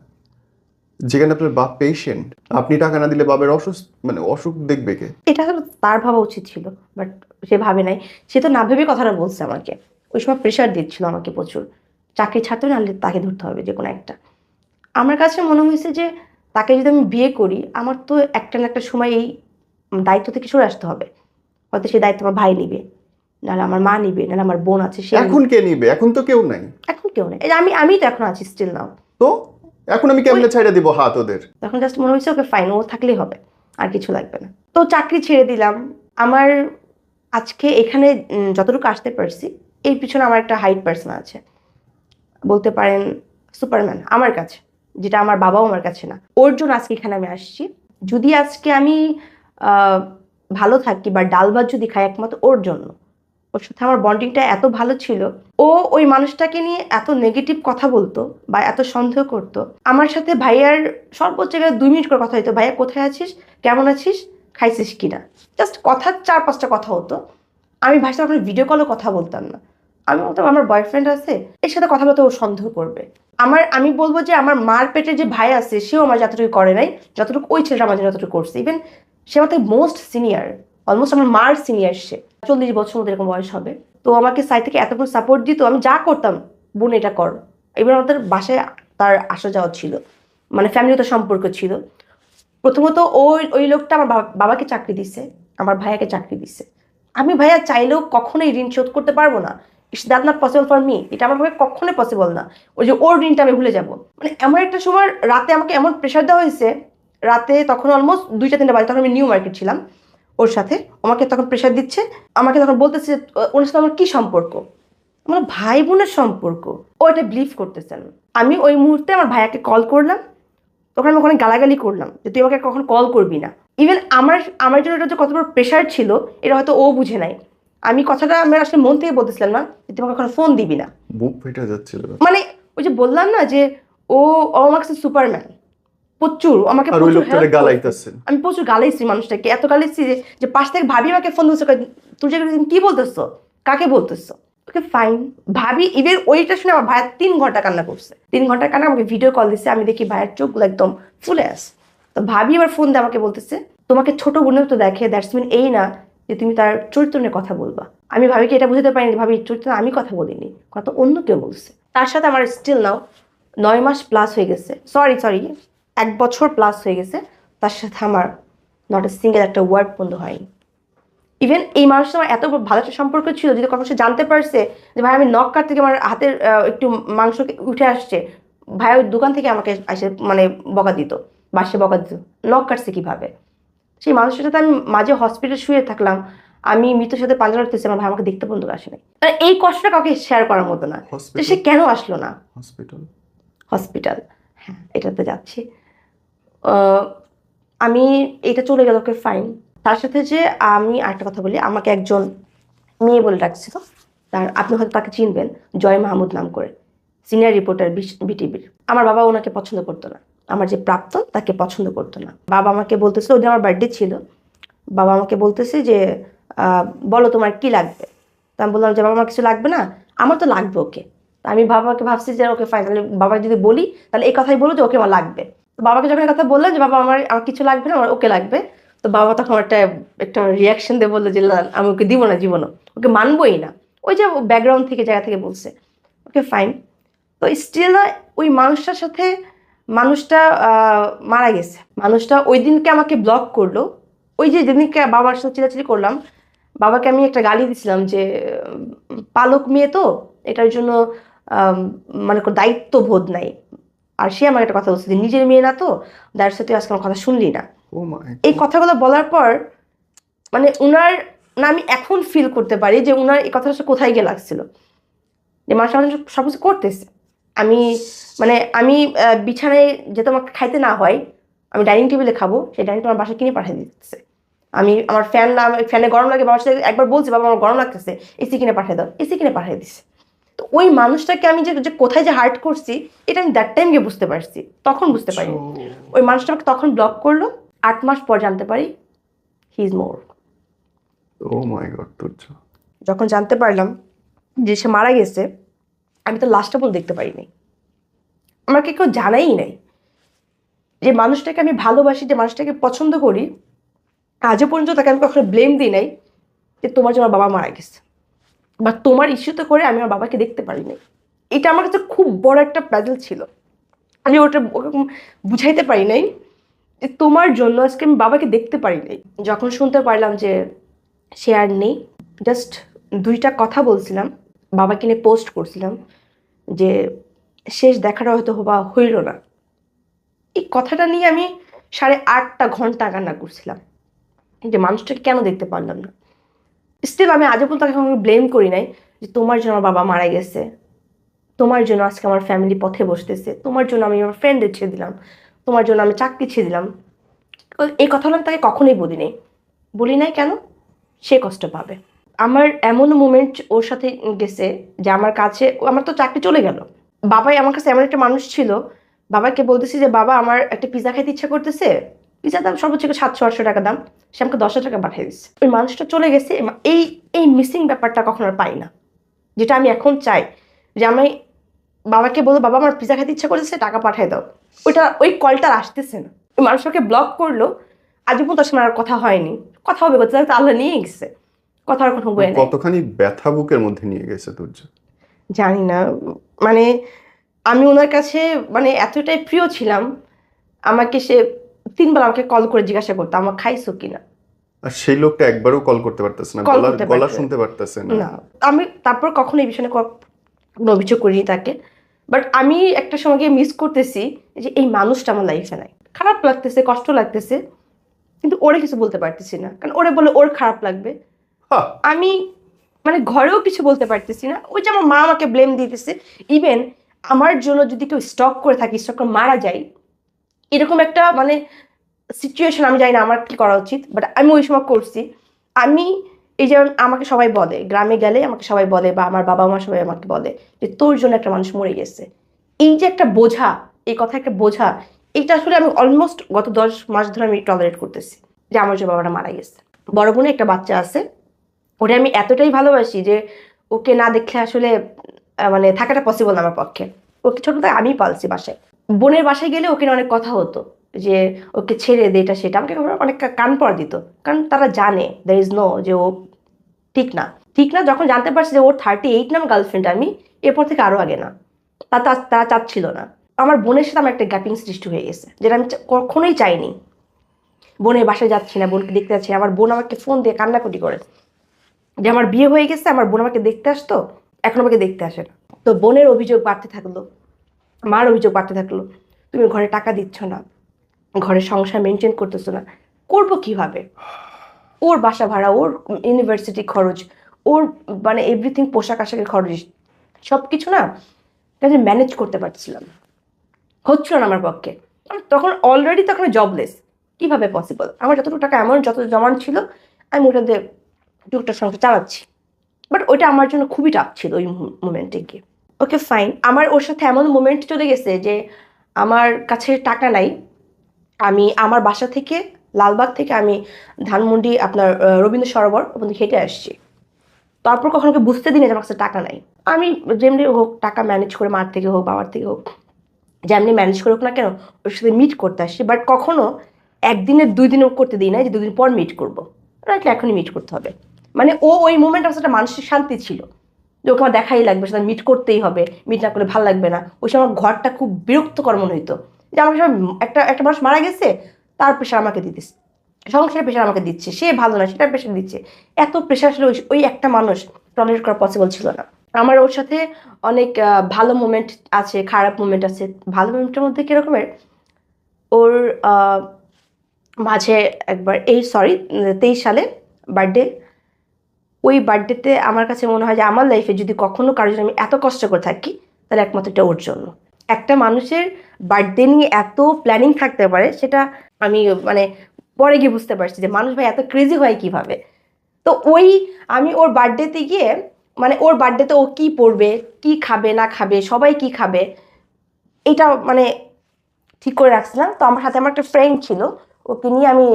যেখানে আপনার বাপ পেশেন্ট, আপনি টাকা না দিলে বাবার অসুখ দেখবে কে? এটা তার ভাবা উচিত ছিল, বাট সে ভাবে নাই। সে তো না ভেবে কথাটা বলছে আমাকে। ওই সময় প্রেশার দিচ্ছিল আমাকে প্রচুর, চাকরি ছাড়তে হবে নাহলে তাকে ধরতে হবে যে কোনো একটা। আমার কাছে মনে হয়েছে যে তাকে যদি আমি বিয়ে করি, আমার তো একটা না একটা সময় এই দায়িত্ব থেকে সরে আসতে হবে। হয়তো সেই দায়িত্ব আমার ভাই নিবে, নাহলে আমার মা নিবে, নাহলে আমার বোন আছে সে। এখন কে নিবে? এখন তো কেউ নাই। এখন কেউ নেই, এই যে আমি তো এখন আছি স্টিল নাও। তো এখন আমি কেমনে ছেড়ে দিব হাত ওদের? তখন জাস্ট মনে হয়েছে ওকে ফাইন, ও থাকলেই হবে, আর কিছু লাগবে না। তো চাকরি ছেড়ে দিলাম। আমার আজকে এখানে যতটুকু আসতে পারছি, এর পিছনে আমার একটা হাইট পার্সন আছে, বলতে পারেন সুপারম্যান আমার কাছে, যেটা আমার বাবাও আমার কাছে না। ওর জন্য আজকে এখানে আমি আসছি। যদি আজকে আমি ভালো থাকি বা ডাল ভাত যদি খাই, একমাত্র ওর জন্য। ওর সাথে আমার বন্ডিংটা এত ভালো ছিল, ও ওই মানুষটাকে নিয়ে এত নেগেটিভ কথা বলতো বা এত সন্দেহ করতো। আমার সাথে ভাইয়ার সর্বোচ্চ 2 মিনিট করে কথা হতো, ভাইয়া কোথায় আছিস, কেমন আছিস, খাইছিস কিনা, জাস্ট কথা 4-5টা কথা হতো। আমি ভাইয়ের সাথে ভিডিও কলও কথা বলতাম না। আমি বলতাম আমার বয়ফ্রেন্ড আছে, এর সাথে কথা বলতে ও সন্দেহ করবে। আমি বলবো যে আমার মার পেটে যে ভাই আছে, সেও আমার যতটুকু করে নাই, যতটুকু ওই ছেলেটা আমার যতটুকু করছে। ইভেন সে আমার থেকে মোস্ট সিনিয়র, অলমোস্ট আমার মার সিনিয়র। সে 40 বছর মতো এরকম বয়স হবে। তো আমাকে সাইড থেকে এতক্ষণ সাপোর্ট দিত, আমি যা করতাম, বোন এটা কর। এবার আমাদের বাসায় তার আসা যাওয়া ছিল, মানে ফ্যামিলিগত সম্পর্ক ছিল। প্রথমত ওই লোকটা আমার বাবাকে চাকরি দিছে, আমার ভাইয়াকে চাকরি দিছে। আমি ভাইয়া চাইলেও কখনোই ঋণ শোধ করতে পারবো না। It's that not possible for me. এটা আমার পক্ষে কখনোই পসিবল না। ওই যে ওর ঋণটা আমি ভুলে যাব। মানে এমন একটা সময় রাতে আমাকে এমন প্রেশার দেওয়া হয়েছে, রাতে তখন অলমোস্ট 2টা 3টা বাজে, তখন আমি নিউ মার্কেট ছিলাম ওর সাথে। আমাকে তখন প্রেশার দিচ্ছে, আমাকে তখন বলতেছে ওর সাথে আমার কি সম্পর্ক, আমার ভাই বোনের সম্পর্ক। ও এটা বিলিভ করতেছেন। আমি ওই মুহূর্তে আমার ভাইয়াকে কল করলাম, তখন আমি ওখানে গালাগালি করলাম যে তুই আমাকে কখন কল করবি না। ইভেন আমার জন্য এটা যে কত বড় প্রেশার ছিল এটা হয়তো ও বুঝে নাই। আমি কথাটা আমি আসলে মন থেকে বলতেছিলাম না যে তুই আমাকে কখনো ফোন দিবি না। বুক ফেটে যাচ্ছিল। মানে ওই যে বললাম না যে ও ও আমার কাছে সুপারম্যান, প্রচুর আমাকে আর ওই প্রচুর লোকটারে হেল্প করছে। গালাইতেছেন। আমি প্রচুর গালাইছি মানুষটাকে, এত গালাইছি যে পাশ থেকে ভাবি আমাকে ফোন দিচ্ছে, তুই যে কি বলতেছো, কাকে বলতেছো। ওকে ফাইন, ভাবি ইভেন ওইটা শুনে আমার ভাইয়ের 3 ঘন্টা কান্না করছে। 3 ঘন্টা কান্না, আমাকে ভিডিও কল দিচ্ছে, আমি দেখি ভাইয়ের চোখগুলো একদম ফুলে আসে। তো ভাবি আবার ফোন দিয়ে আমাকে বলতেছে তোমাকে ছোট বোনের তো দেখে, দ্যাটস মিন এই না যে তুমি তার চরিত্র নিয়ে কথা বলবা। আমি ভাবিকে এটা বুঝতে পারিনি, ভাবি চরিত্র আমি কথা বলিনি, কথা অন্য কেউ বলছে। তার সাথে আমার স্টিল নাও 9 মাস প্লাস হয়ে গেছে, সরি 1 বছর প্লাস হয়ে গেছে। তার সাথে আমার নট এ সিঙ্গেল একটা ওয়ার্ড বন্ধ হয়নি। ইভেন এই মানুষটা আমার এত ভালো একটা সম্পর্ক ছিল, যদি কখনো সে জানতে পারছে যে ভাই আমি নখ কাট থেকে আমার হাতের একটু মাংস উঠে আসছে, ভাই ওই দোকান থেকে আমাকে এসে মানে বকা দিত, বাসে বকা দিত নখ কাটছে কিভাবে। সেই মানুষটার সাথে আমি মাঝে হসপিটালে শুয়ে থাকলাম, আমি মৃত্যুর সাথে পাঞ্জা লড়তেছি, আমার ভাই আমাকে দেখতে পর্যন্ত আসে নাই। এই কষ্টটা কাউকে শেয়ার করার মতো না যে সে কেন আসলো না। হসপিটাল, হ্যাঁ এটাতে যাচ্ছি। আমি এটা চলে গেল, ওকে ফাইন। তার সাথে যে আমি আরেকটা কথা বলি, আমাকে একজন মেয়ে বলে ডাকছিল, তার আপনি হয়তো তাকে চিনবেন, জয় মাহমুদ নাম করে, সিনিয়র রিপোর্টার বিটিভির। আমার বাবা ওনাকে পছন্দ করতো না, আমার যে প্রাক্তন তাকে পছন্দ করতো না। বাবা আমাকে বলতেছিল, ওই দিন আমার বার্থডে ছিল, বাবা আমাকে বলতেছে যে বলো তোমার কি লাগবে। তা আমি বললাম যে বাবা আমার কিছু লাগবে না, আমার তো লাগবে ওকে। তা আমি বাবাকে ভাবছি যে ওকে ফাইন, তাহলে বাবা যদি বলি তাহলে এই কথাই বলো যে ওকে আমার লাগবে। তো বাবাকে যখন কথা বললাম যে বাবা আমার আমার কিছু লাগবে না, আমার ওকে লাগবে, তো বাবা তখন একটা একটা রিয়াকশন দিয়ে বললো যে না আমি ওকে দিব না, জীবনও ওকে মানবোই না। ওই যে ব্যাকগ্রাউন্ড থেকে জায়গা থেকে বলছে, ওকে ফাইন। তো স্টিল না ওই মানুষটার সাথে, মানুষটা মারা গেছে, মানুষটা ওই দিনকে আমাকে ব্লক করলো। ওই যে যেদিনকে বাবার সাথে চিলাচিলি করলাম, বাবাকে আমি একটা গালি দিছিলাম যে পালক মেয়ে তো এটার জন্য মানে দায়িত্ব বোধ নাই। আর সে আমার একটা কথা বলছে যে নিজের মেয়ে না তো, দ্যাটস তুই আজকে আমার কথা শুনলি না। এই কথাগুলো বলার পর মানে উনার না, আমি এখন ফিল করতে পারি যে উনার এই কথাটা কোথায় গিয়ে লাগছিল, যে মানুষ মানুষ সব কিছু করতেছে। আমি মানে আমি বিছানায় যেতে আমাকে খাইতে না হয়, আমি ডাইনিং টেবিলে খাবো, সেই ডাইনিং টেবিল আমার বাসায় কিনে পাঠিয়ে দিতেছে। আমি আমার ফ্যানে গরম লাগে, বাবার সাথে একবার বলছি বাবা আমার গরম লাগতেছে, এসি কিনে পাঠিয়ে দাও, এসি কিনে পাঠিয়ে দিচ্ছে। তো ওই মানুষটাকে আমি যে কোথায় যে হার্ট করছি এটা আমি দ্যাট টাইম গিয়ে বুঝতে পারছি, তখন বুঝতে পারিনি। ওই মানুষটা আমাকে তখন ব্লক করলো, 8 মাস পর জানতে পারি he is more. O my god. যখন জানতে পারলাম যে সে মারা গেছে, আমি তো লাস্টটা বলে দেখতে পারিনি, আমাকে কেউ জানাই নাই। যে মানুষটাকে আমি ভালোবাসি, যে মানুষটাকে পছন্দ করি, আজও পর্যন্ত তাকে আমি কখনো ব্লেম দিই নাই যে তোমার জন্য বাবা মারা গেছে বা তোমার ইস্যুতে করে আমি আমার বাবাকে দেখতে পারিনি। এটা আমার কাছে খুব বড় একটা প্যাজেল ছিল। আমি ওটা বুঝাইতে পারি নাই যে তোমার জন্য আজকে আমি বাবাকে দেখতে পারি নাই। যখন শুনতে পারলাম যে সে আর নেই, জাস্ট 2টা কথা বলছিলাম, বাবাকে নিয়ে পোস্ট করছিলাম যে শেষ দেখাটা হয়তো হইল না। এই কথাটা নিয়ে আমি 8.5 ঘন্টা কান্না করছিলাম যে মানুষটাকে কেন দেখতে পারলাম না। স্টিল আমি আজও পর্যন্ত তাকে ব্লেম করি নাই যে তোমার জন্য আমার বাবা মারা গেছে, তোমার জন্য আজকে আমার ফ্যামিলি পথে বসতেছে, তোমার জন্য আমি আমার ফ্রেন্ডদের ছেড়ে দিলাম, তোমার জন্য আমি চাকরি ছেড়ে দিলাম। এই কথাগুলো আমি তাকে কখনোই বলি নাই কেন, সে কষ্ট পাবে। আমার এমন মুমেন্ট ওর সাথে গেছে যে আমার কাছে, আমার তো চাকরি চলে গেল, বাবাই আমার কাছে এমন একটা মানুষ ছিল, বাবাকে বলতেছি যে বাবা আমার একটা পিজা খাইতে ইচ্ছা করতেছে, পিজার দাম সর্বোচ্চ 700-800 টাকা দাম, সে আমাকে 10,000 টাকা পাঠিয়ে দিচ্ছে। ওই মানুষটা চলে গেছে, এই এই মিসিং ব্যাপারটা কখনো আর পাই না, যেটা আমি এখন চাই যে আমি বাবাকে বলবো বাবা আমার পিজা খাইতে ইচ্ছা করতেছে, টাকা পাঠিয়ে দাও, ওই কলটা আসতেছে না। ওই মানুষটাকে ব্লক করলো, আজ পর্যন্ত আসলে আর কথা হয়নি, কথা হবে কথা আল্লাহ নিয়ে গেছে, কথা আর কোনো বয়ে নাই। কতখানি ব্যথা বুকের মধ্যে নিয়ে গেছে তুর্য জানি না, মানে আমি ওনার কাছে মানে এতটাই প্রিয় ছিলাম, আমাকে সে 3 বার আমাকে কল করে জিজ্ঞাসা করতো আমার খাইছো কিনা। আর সেই লোকটা একবারও কল করতে পারতেছে না, কল গলা করতে গলা পারতো শুনতে পারতেছে না। না। আমি তারপর কখনো এই বিষয়ে কোনো অভিযোগ করিনি তাকে। বাট আমি একটা সময় গিয়ে মিস করতেছি যে এই মানুষটা আমার লাইফে নাই। খারাপ লাগতেছে, কষ্ট লাগতেছে, কিন্তু ওরে কিছু বলতে পারতেছি না, কারণ ওরে বলে ওর খারাপ লাগবে। হ্যাঁ, আমি মানে ঘরেও কিছু বলতে পারতেছি না, ওই যে আমার মা আমাকে ব্লেম দিতেছে। ইভেন আমার জন্য যদি কেউ স্টক করে থাকে, স্টক করে মারা যায়, এরকম একটা মানে সিচুয়েশন, আমি জানি না আমার কি করা উচিত, বাট আমি ওই সময় করছি। আমি এই যেমন আমাকে সবাই বলে, গ্রামে গেলে আমাকে সবাই বলে বা আমার বাবা মা সবাই আমাকে বলে যে তোর জন্য একটা মানুষ মরে গেছে। এই যে একটা বোঝা, এই কথা একটা বোঝা, এটা আসলে আমি অলমোস্ট গত 10 মাস ধরে আমি টলারেট করতেছি যে আমার যে বাবাটা মারা গেছে। বড় বোনে একটা বাচ্চা আছে, ওটা আমি এতটাই ভালোবাসি যে ওকে না দেখলে আসলে মানে থাকাটা পসিবল না আমার পক্ষে। ওকে ছোট থেকে আমি পালছি বাসায়। বোনের বাসায় গেলে ওকে নিয়ে অনেক কথা হতো যে ওকে ছেড়ে দে, এটা সেটা, আমাকে অনেক কান পড়া দিত, কারণ তারা জানে দ্যার ইজ নো যে ও ঠিক না। ঠিক না যখন জানতে পারছি যে ওর 38 নাম গার্লফ্রেন্ড, আমি এরপর থেকে আরো আগে না, তারা চাচ্ছিল না। আমার বোনের সাথে আমার একটা গ্যাপিং সৃষ্টি হয়ে গেছে, যেটা আমি কখনোই চাইনি। বোনের বাসায় যাচ্ছি না, বোনকে দেখতে যাচ্ছি, আমার বোন আমাকে ফোন দিয়ে কান্নাকুটি করে যে আমার বিয়ে হয়ে গেছে, আমার বোন আমাকে দেখতে আসতো, এখন আমাকে দেখতে আসে না। তো বোনের অভিযোগ বাড়তে থাকলো, মার অভিযোগ বাড়তে থাকলো, তুমি ঘরে টাকা দিচ্ছ না, ঘরের সংসার মেনটেন করতেছো না, করবো কিভাবে? ওর বাসা ভাড়া, ওর ইউনিভার্সিটি খরচ, ওর মানে এভরিথিং, পোশাক আশাকের খরচ, সব কিছু না কাজে ম্যানেজ করতে পারছিলাম, হচ্ছিল না আমার পক্ষে। তখন অলরেডি তখন জবলেস, কিভাবে পসিবল? আমার যতটুকু টাকা অ্যামাউন্ট যত জমান ছিল, আমি ওটা দিয়ে টুকটাক সংসার চালাচ্ছি। বাট ওইটা আমার জন্য খুবই টাফ ছিল ওই মুমেন্টে গিয়ে। ওকে ফাইন, আমার ওর সাথে এমন মুমেন্ট চলে গেছে যে আমার কাছে টাকা নাই, আমি আমার বাসা থেকে, লালবাগ থেকে আমি ধানমন্ডি আপনার রবীন্দ্র সরোবর ওখানে হেঁটে আসছি। তারপর কখনো ওকে বুঝতে দিই না যে আমার কাছে টাকা নাই। আমি যেমনি হোক টাকা ম্যানেজ করে, মার থেকে হোক বাবার থেকে হোক, যেমনি ম্যানেজ করে হোক না কেন, ওর সাথে মিট করতে আসছি। বাট কখনো একদিনের 2 দিনও করতে দিই না যে 2 দিন পর মিট করবো, রাইটলি এখনই মিট করতে হবে। মানে ও ওই মুমেন্ট আমার একটা মানসিক শান্তি ছিল যে ওকে আমার দেখাই লাগবে, সেটা মিট করতেই হবে, মিট না করলে ভালো লাগবে না। ওই সময় আমার ঘরটা খুব বিরক্তকর মনে হইতো যে আমার সবাই একটা একটা মানুষ মারা গেছে, তার প্রেশার আমাকে দিতেছে, সংসারের প্রেশার আমাকে দিচ্ছে, সে ভালো না সেটার প্রেশার দিচ্ছে। এত প্রেশার আসলে ওই একটা মানুষ টলারেট করা পসিবল ছিল না। আমার ওর সাথে অনেক ভালো মোমেন্ট আছে, খারাপ মোমেন্ট আছে। ভালো মোমেন্টের মধ্যে কিরকমের, ওর মাঝে একবার 23 সালে বার্থডে, ওই বার্থডেতে আমার কাছে মনে হয় যে আমার লাইফে যদি কখনো কারোর জন্য আমি এত কষ্ট করে থাকি, তাহলে একমাত্র এটা ওর জন্য। একটা মানুষের বার্থডে নিয়ে এত প্ল্যানিং থাকতে পারে, সেটা আমি মানে পরে গিয়ে বুঝতে পারছি যে মানুষ ভাই এত ক্রেজি হয় কিভাবে। তো ওই আমি ওর বার্থডেতে গিয়ে, মানে ওর বার্থডেতে ও কি পরবে, কি খাবে না খাবে, সবাই কি খাবে, এটা মানে ঠিক করে রাখছিলাম। তো আমার সাথে আমার একটা ফ্রেন্ড ছিল, ওকে নিয়ে আমি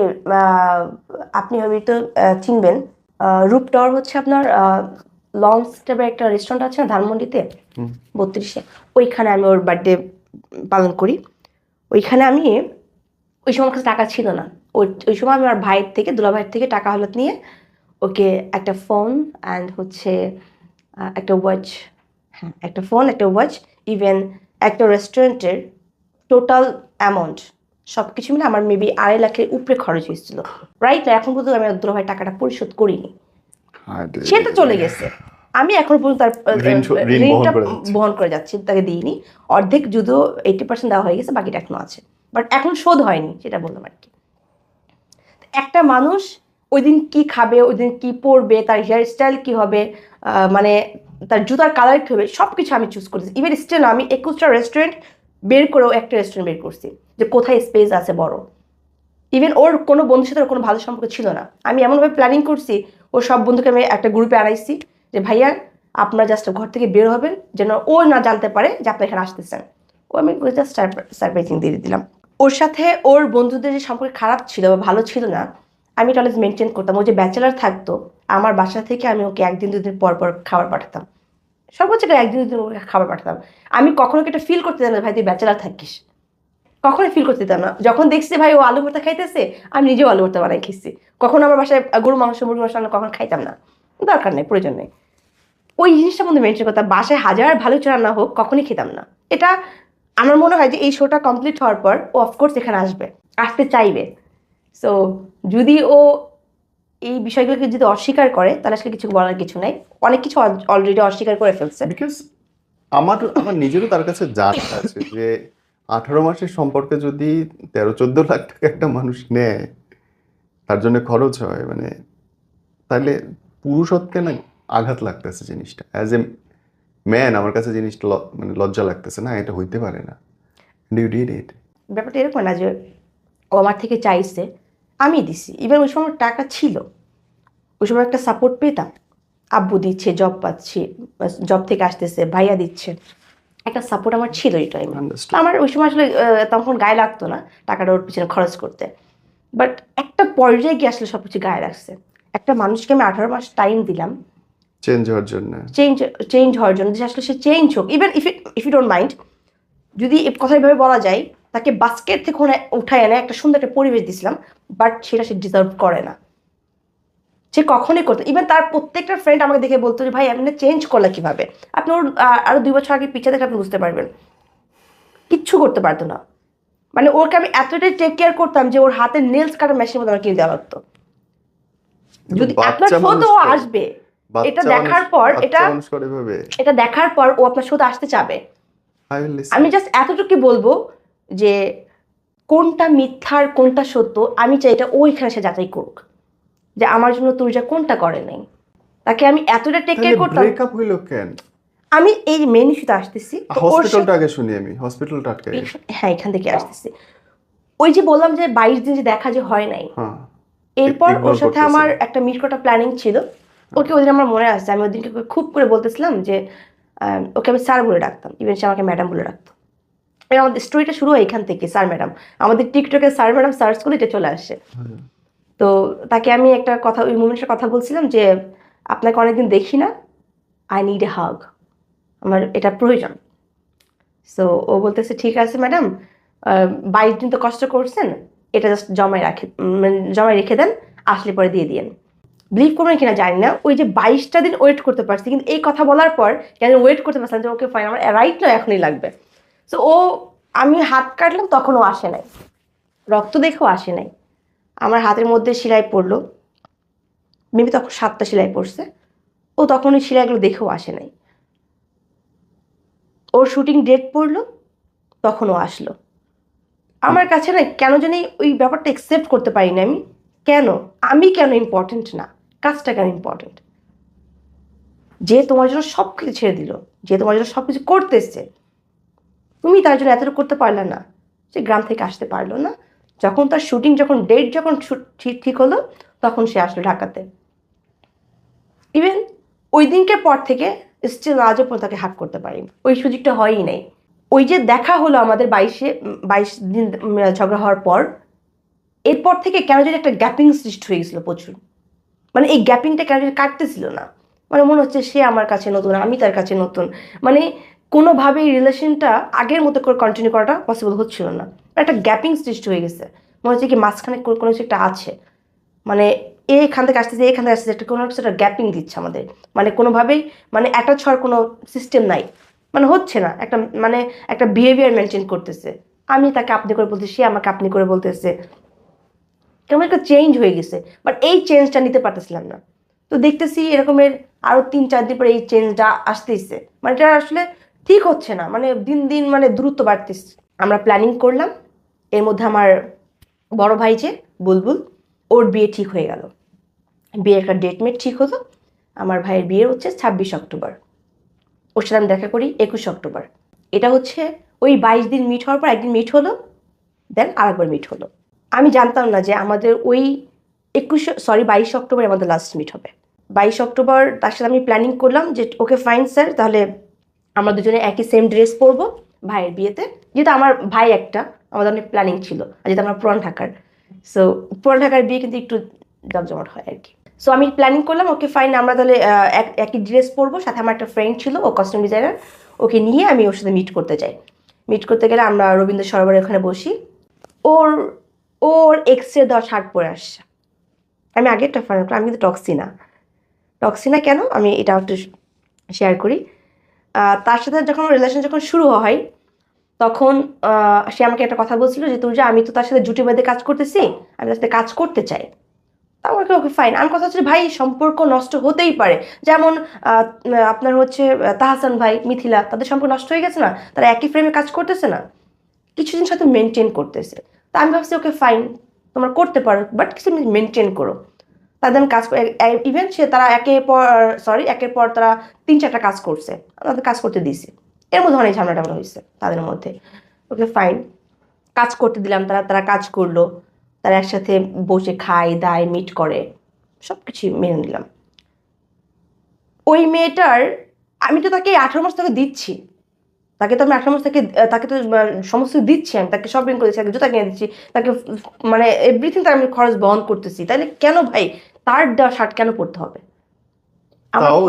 আপনি হয়তো চিনবেন, রূপ টাওয়ার হচ্ছে আপনার লঞ্চ টাইপের একটা রেস্টুরেন্ট আছে না ধানমন্ডিতে 32-এ, ওইখানে আমি ওর বার্থডে পালন করি। ওইখানে আমি, ওই সময় আমার কাছে টাকা ছিল না, ওই সময় আমি আমার ভাইয়ের থেকে, দুলা ভাইয়ের থেকে টাকা হলত নিয়ে ওকে একটা ফোন অ্যান্ড হচ্ছে একটা ওয়াচ, হ্যাঁ একটা ফোন একটা ওয়াচ, ইভেন একটা রেস্টুরেন্টের টোটাল অ্যামাউন্ট সব কিছু মিলে আমার মেবি 2.5 লাখের উপরে খরচ হয়েছিল। রাইট না, এখন পর্যন্ত আমি দুলা ভাই টাকাটা পরিশোধ করিনি, সে তো চলে গেছে। আমি এখন পর্যন্ত তার ঋণটা বহন করে যাচ্ছি, তাকে দিইনি। অর্ধেক যদিও 80% দেওয়া হয়ে গেছে, বাকিটা এখনো আছে, বাট এখন শোধ হয়নি, সেটা বললাম আর কি। একটা মানুষ ওই দিন কি খাবে, ওই দিন কি পরবে, তার হেয়ার স্টাইল কি হবে, মানে তার জুতার কালার কী হবে, সব কিছু আমি চুজ করেছি। ইভেন স্টিল আমি 21টা রেস্টুরেন্ট বের করেও একটা রেস্টুরেন্ট বের করছি যে কোথায় স্পেস আছে বড়। ইভেন ওর কোনো বন্ধুর সাথে ওর কোনো ভালো সম্পর্ক ছিল না, আমি এমনভাবে প্ল্যানিং করছি, ওর সব বন্ধুকে আমি একটা গ্রুপে আনাইছি যে ভাইয়া আপনারা জাস্ট ঘর থেকে বের হবেন, যেন ও না জানতে পারে যে আপনি এখানে আসতেছেন। ও আমি জাস্ট সারপ্রাইজিং দিয়ে দিলাম। ওর সাথে ওর বন্ধুদের যে সম্পর্ক খারাপ ছিল বা ভালো ছিল না, আমি এটা অলওয়েজ মেনটেন করতাম। ও যে ব্যাচেলার থাকতো, আমার বাসা থেকে আমি ওকে 1-2 দিন পর পর খাবার পাঠাতাম, সর্বোচ্চ 1-2 দিন ওকে খাবার পাঠাতাম। আমি কখনো এটা ফিল করতে দিতাম না ভাই তুই ব্যাচেলার থাকিস, কখনোই ফিল করতে দিতাম না। যখন দেখছি ভাই ও আলু ভর্তা খাইতেছে, আমি নিজেও আলু ভর্তা বানাই খেয়েছি। কখনো আমার বাসায় গরু মাংস মুরগি মাংস কখনো খাইতাম না, দরকার নেই, প্রয়োজন নেই। ওই জিনিসটা মধ্যে মেনশন করতাম, বাসায় হাজার ভালো কিছু রান্না হোক কখনই খেতাম না। এটা আমার মনে হয় যে এই শোটা কমপ্লিট হওয়ার পর ও অফকোর্স এখানে আসবে, আসতে চাইবে। সো যদি ও এই বিষয়গুলোকে যদি অস্বীকার করে তাহলে আসলে কিছু বলার কিছু নাই, অনেক কিছু অলরেডি অস্বীকার করে ফেলছে। বিকজ আমার আমার নিজেরও তার কাছে জাজ আছে যে 18 মাসের সম্পর্কে যদি 13-14 লাখ টাকা একটা মানুষ নেয়, তার জন্য খরচ হয়, মানে তাহলে পুরুষত্বে না আঘাত লাগতেছে জিনিসটা। অ্যাজ এ ম্যান আমার কাছে জিনিসটা মানে লজ্জা লাগতেছে, না এটা হইতে পারে না। You did it. ব্যাপারটা এরকম না যে ও আমার থেকে চাইছে আমি দিছি, ইভেন ওই সময় টাকা ছিল, ওই সময় একটা সাপোর্ট পেতাম, আব্বু দিচ্ছে, জব পাচ্ছি, জব থেকে আসতেছে, ভাইয়া দিচ্ছে, একটা সাপোর্ট আমার ছিল এই টাইমে। আন্ডারস্টুড। আমার ওই সময় আসলে তখন গায়ে লাগতো না টাকাটা ওর পিছনে খরচ করতে, বাট একটা পর্যায়ে গিয়ে আসলে সব কিছু গায়ে লাগছে। একটা মানুষকে আমি 18 মাস টাইম দিলাম চেঞ্জ হওয়ার জন্য। চেঞ্জ হওয়ার জন্য, যে আসলে সে চেঞ্জ হোক, even if you don't mind, যদি এই কথা এভাবে বলা যায়, তাকে বাস্কেট থেকে উঠায় এনে একটা সুন্দর একটা পরিবেশ দিছিলাম, বাট সেটা সে ডিজার্ভ করে না, সে কখনোই করতো। ইভেন তার প্রত্যেকটা ফ্রেন্ড আমাকে দেখে বলতো যে ভাই আপনি চেঞ্জ করলা কিভাবে, আপনি ওর আরো 2 বছর আগে পিছিয়ে দেখে আপনি বুঝতে পারবেন, কিচ্ছু করতে পারতো না। মানে ওকে আমি এতটাই টেক কেয়ার করতাম যে ওর হাতে নেলস কাটার মেশিন মতো আমার কিনে দেওয়া লাগতো। যদি আপনার শোতে ও আসবে, এটা দেখার পর এটা দেখার পর ও আপনার শোতে আসতে চাবে। আমি জাস্ট এতটুকু বলবো যে কোনটা মিথ্যার কোনটা সত্য, আমি চাই এটা ওইখানে সে যাচাই করুক, যে আমার জন্য তুর্যা কোনটা করে নাই। তাকে আমি এতটা টেক কেয়ার করতাম। ব্রেকআপ হইলো কেন? আমি এই মেন ইস্যুতে আসতেছি। হসপিটালটা আগে শুনি, আমি হসপিটালটা আটকে। হ্যাঁ, এখান থেকে আসতেছি। ওই যে বললাম যে 22 দিন যে দেখা যে হয় নাই, এরপর ওর সাথে আমার একটা মিট করার প্ল্যানিং ছিল। ওকে ওই দিন আমার মনে আছে, আমি ওই দিনকে খুব করে বলতেছিলাম যে ওকে আমি স্যার বলে ডাকতাম, ইভেন সে আমাকে ম্যাডাম বলে ডাকতো। আমাদের স্টোরিটা শুরু হয় এখান থেকে, স্যার ম্যাডাম, আমাদের টিকটকে স্যার ম্যাডাম সার্চ করলে এটা চলে আসে। তো তাকে আমি একটা কথা, ওই মুমেন্টের কথা বলছিলাম যে আপনাকে অনেকদিন দেখি না, আই নিড এ হাগ, আমার এটা প্রয়োজন। সো ও বলতেছে ঠিক আছে ম্যাডাম, 22 দিন তো কষ্ট করছেন, এটা জাস্ট জমায় রেখে দেন, আসলে পরে দিয়ে দিয়েন। বিলিভ করবেন কিনা জানি না, ওই যে 22টা দিন ওয়েট করতে পারছি, কিন্তু এই কথা বলার পর কেন ওয়েট করতে পারছিলাম যে ওকে ফাইন, আমার রাইট না এখনই লাগবে। সো আমি হাত কাটলাম তখন ও আসে নাই, রক্ত দেখেও আসে নাই। আমার হাতের মধ্যে সেলাই পড়লো, মেবি তখন 7টা সেলাই পড়ছে, ও তখন ওই সেলাইগুলো দেখেও আসে নাই। ওর শুটিং ডেট পড়লো, তখন ও আসলো। আমার কাছে না কেন জানি ওই ব্যাপারটা একসেপ্ট করতে পারি না। আমি কেন ইম্পর্টেন্ট না, কাজটা কেন ইম্পর্টেন্ট? যে তোমার জন্য সব কিছু ছেড়ে দিল, যে তোমার জন্য সব কিছু করতেছে, তুমি তার জন্য এতটুকু করতে পারলে না? সে গ্রাম থেকে আসতে পারলো না, যখন তার শুটিং, যখন ডেট যখন ঠিক হলো, তখন সে আসলো ঢাকাতে। ইভেন ওই দিনকের পর থেকে স্টিল আজও পর্যন্ত তাকে হাক করতে পারিনি, ওই সুযোগটা হয়ই নাই। ওই যে দেখা হলো আমাদের 22 দিন ঝগড়া হওয়ার পর, এরপর থেকে কেন যদি একটা গ্যাপিং সৃষ্টি হয়ে গেছিলো প্রচুর, মানে এই গ্যাপিংটা কেন যদি কাটতেছিল না, মানে মনে হচ্ছে সে আমার কাছে নতুন, আমি তার কাছে নতুন, মানে কোনোভাবেই রিলেশনটা আগের মতো করে কন্টিনিউ করাটা পসিবল হচ্ছিল না। একটা গ্যাপিং সৃষ্টি হয়ে গেছে, মনে হচ্ছে কি মাঝখানে কোনো কিছু একটা আছে, মানে এখান থেকে আসতেছে, এখান থেকে আসতেছে, একটা কোনো কিছু একটা গ্যাপিং দিচ্ছে আমাদের, মানে কোনোভাবেই মানে একটা ছড় কোনো সিস্টেম নাই, মানে হচ্ছে না একটা, মানে একটা বিহেভিয়ার মেনটেন করতেছে, আমি তাকে আপনি করে বলতেছি, সে আমাকে আপনি করে বলতেছে, কেমন একটা চেঞ্জ হয়ে গেছে। বাট এই চেঞ্জটা নিতে পারতেছিলাম না। তো দেখতেছি এরকমের আরো 3-4 দিন পরে এই চেঞ্জটা আসতেইছে, মানে এটা আসলে ঠিক হচ্ছে না, মানে দিন দিন মানে দ্রুত বাড়তেছে। আমরা প্ল্যানিং করলাম, এর মধ্যে আমার বড় ভাই যে বুলবুল, ওর বিয়ে ঠিক হয়ে গেল, বিয়ের একটা ডেটমেট ঠিক হলো। আমার ভাইয়ের বিয়ে হচ্ছে 26 অক্টোবর, ওর সাথে আমি দেখা করি 21 অক্টোবর। এটা হচ্ছে ওই 22 দিন মিট হওয়ার পর একদিন মিট হলো, দেন আরেকবার মিট হলো। আমি জানতাম না যে আমাদের ওই 22 অক্টোবর আমাদের লাস্ট মিট হবে। 22 অক্টোবর তার সাথে আমি প্ল্যানিং করলাম যে ওকে ফাইন স্যার, তাহলে আমরা দুজনে একই সেম ড্রেস পরবো ভাইয়ের বিয়েতে, যেহেতু আমার ভাই একটা, আমাদের অনেক প্ল্যানিং ছিল, আর যেহেতু আমার পুরান ঢাকার, সো পুরান ঢাকার বিয়ে কিন্তু একটু জমজমাট হয় আর কি। সো আমি প্ল্যানিং করলাম ওকে ফাইন আমরা তাহলে একই ড্রেস পরবো, সাথে আমার একটা ফ্রেন্ড ছিল ও কস্টিউম ডিজাইনার, ওকে নিয়ে আমি ওর সাথে মিট করতে যাই। মিট করতে গেলে আমরা রবীন্দ্র সরোবরের ওখানে বসি, ওর ওর এক্সের দেওয়া শার্ট পরে আসছে। আমি আগে একটা ফাইন করলাম, আমি কিন্তু টক্সিনা কেন, আমি এটা একটু শেয়ার করি। তার সাথে যখন রিলেশন যখন শুরু হয় তখন সে আমাকে একটা কথা বলছিল যে তুই যে আমি তো তার সাথে জুটি বেঁধে কাজ করতেছি, আমি তার সাথে কাজ করতে চাই। তা আমাকে ওকে ফাইন। আমার কথা হচ্ছে ভাই সম্পর্ক নষ্ট হতেই পারে, যেমন আপনার হচ্ছে তাহসান ভাই, মিথিলা, তাদের সম্পর্ক নষ্ট হয়ে গেছে না, তারা একই ফ্রেমে কাজ করতেছে না, কিছুদিন সাথে মেনটেন করতেছে। তা আমি ভাবছি ওকে ফাইন, তোমরা করতে পারো, বাট কিছু মেনটেন করো। তাদের আমি কাজ ইভেন তারা একের পর তারা 3-4টা কাজ করছে, তাদের কাজ করতে দিয়েছি। এর মধ্যে অনেক ঝামেলা টামেলা হয়েছে তাদের মধ্যে। ওকে ফাইন, কাজ করতে দিলাম, তারা তারা কাজ করলো, তারা একসাথে বসে খায় দায় মিট করে, সব কিছু মেনে নিলাম। ওই মেয়েটার, আমি তো তাকে 18 মাস তাকে দিচ্ছি, তাকে তো আমি 18 মাস তাকে তো সমস্ত দিচ্ছি, আমি তাকে শপিং করেছি, তাকে জুতা কিনে দিচ্ছি, তাকে মানে এভরিথিং তার আমি খরচ বহন করতেছি, তাহলে কেন ভাই তার দেওয়া শার্ট কেন পরতে হবে? আমার তাও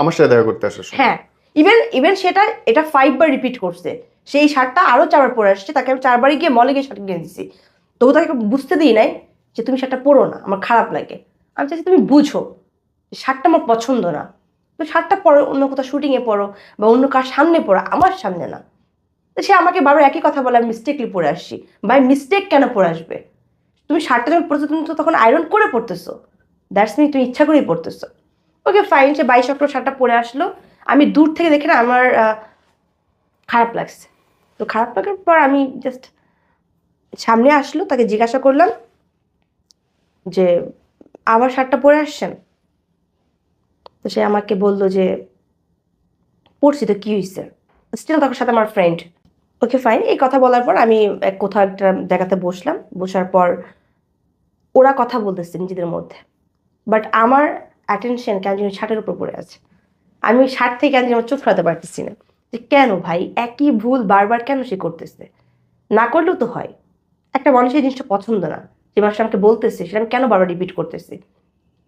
আমার সাথে দেখা করতে আসার সময় হ্যাঁ, ইভেন এটা 5 বার রিপিট করছে, সেই শার্টটা আরো 4 বার পরে আসছে, তাকে আমি 4 বারই গিয়ে মলে গিয়ে শার্ট কিনে দিচ্ছি, তবু তাকে বুঝতে দিই নাই যে তুমি শার্টটা পরো না, আমার খারাপ লাগে। আমি চাইছি তুমি বুঝো শার্টটা আমার পছন্দ না, তো শার্টটা পরো, অন্য কোথাও শুটিংয়ে পরো বা অন্য কার সামনে পরো, আমার সামনে না। তো সে আমাকে বারবার একই কথা বলে আমি মিস্টেকলি পরে আসছি। ভাই মিস্টেক কেন পরে আসবে? তুমি শার্টটা যখন পরছো তুমি তো তখন আয়রন করে পরতেছো, দ্যাটস মিন তুমি ইচ্ছা করেই পরতেছো। ওকে ফাইন, সে 22 অক্টোবর শার্টটা পরে আসলো, আমি দূর থেকে দেখে না আমার খারাপ লাগছে। তো খারাপ লাগার পর আমি জাস্ট সামনে আসলো, তাকে জিজ্ঞাসা করলাম যে আবার শার্টটা পরে আসছেন? তো সে আমাকে বললো যে পড়ছি তো কি হয়েছে, স্টিল তখন সাথে আমার ফ্রেন্ড। ওকে ফাইন, এই কথা বলার পর আমি কোথাও একটা জায়গাতে বসলাম, বসার পর ওরা কথা বলতেছে নিজেদের মধ্যে, বাট আমার অ্যাটেনশন কেন যেন শার্টের উপর পড়ে আছে। আমি ওই শার্ট থেকে কেন যেন আমার চোখ ফেরাতে পারতেছি না, যে কেন ভাই একই ভুল বারবার কেন সে করতেছে, না করলেও তো হয়। একটা মানুষের জিনিসটা পছন্দ না, যে মানুষ আমাকে বলতেছে সেটা আমি কেন বারবার রিপিট করতেছি,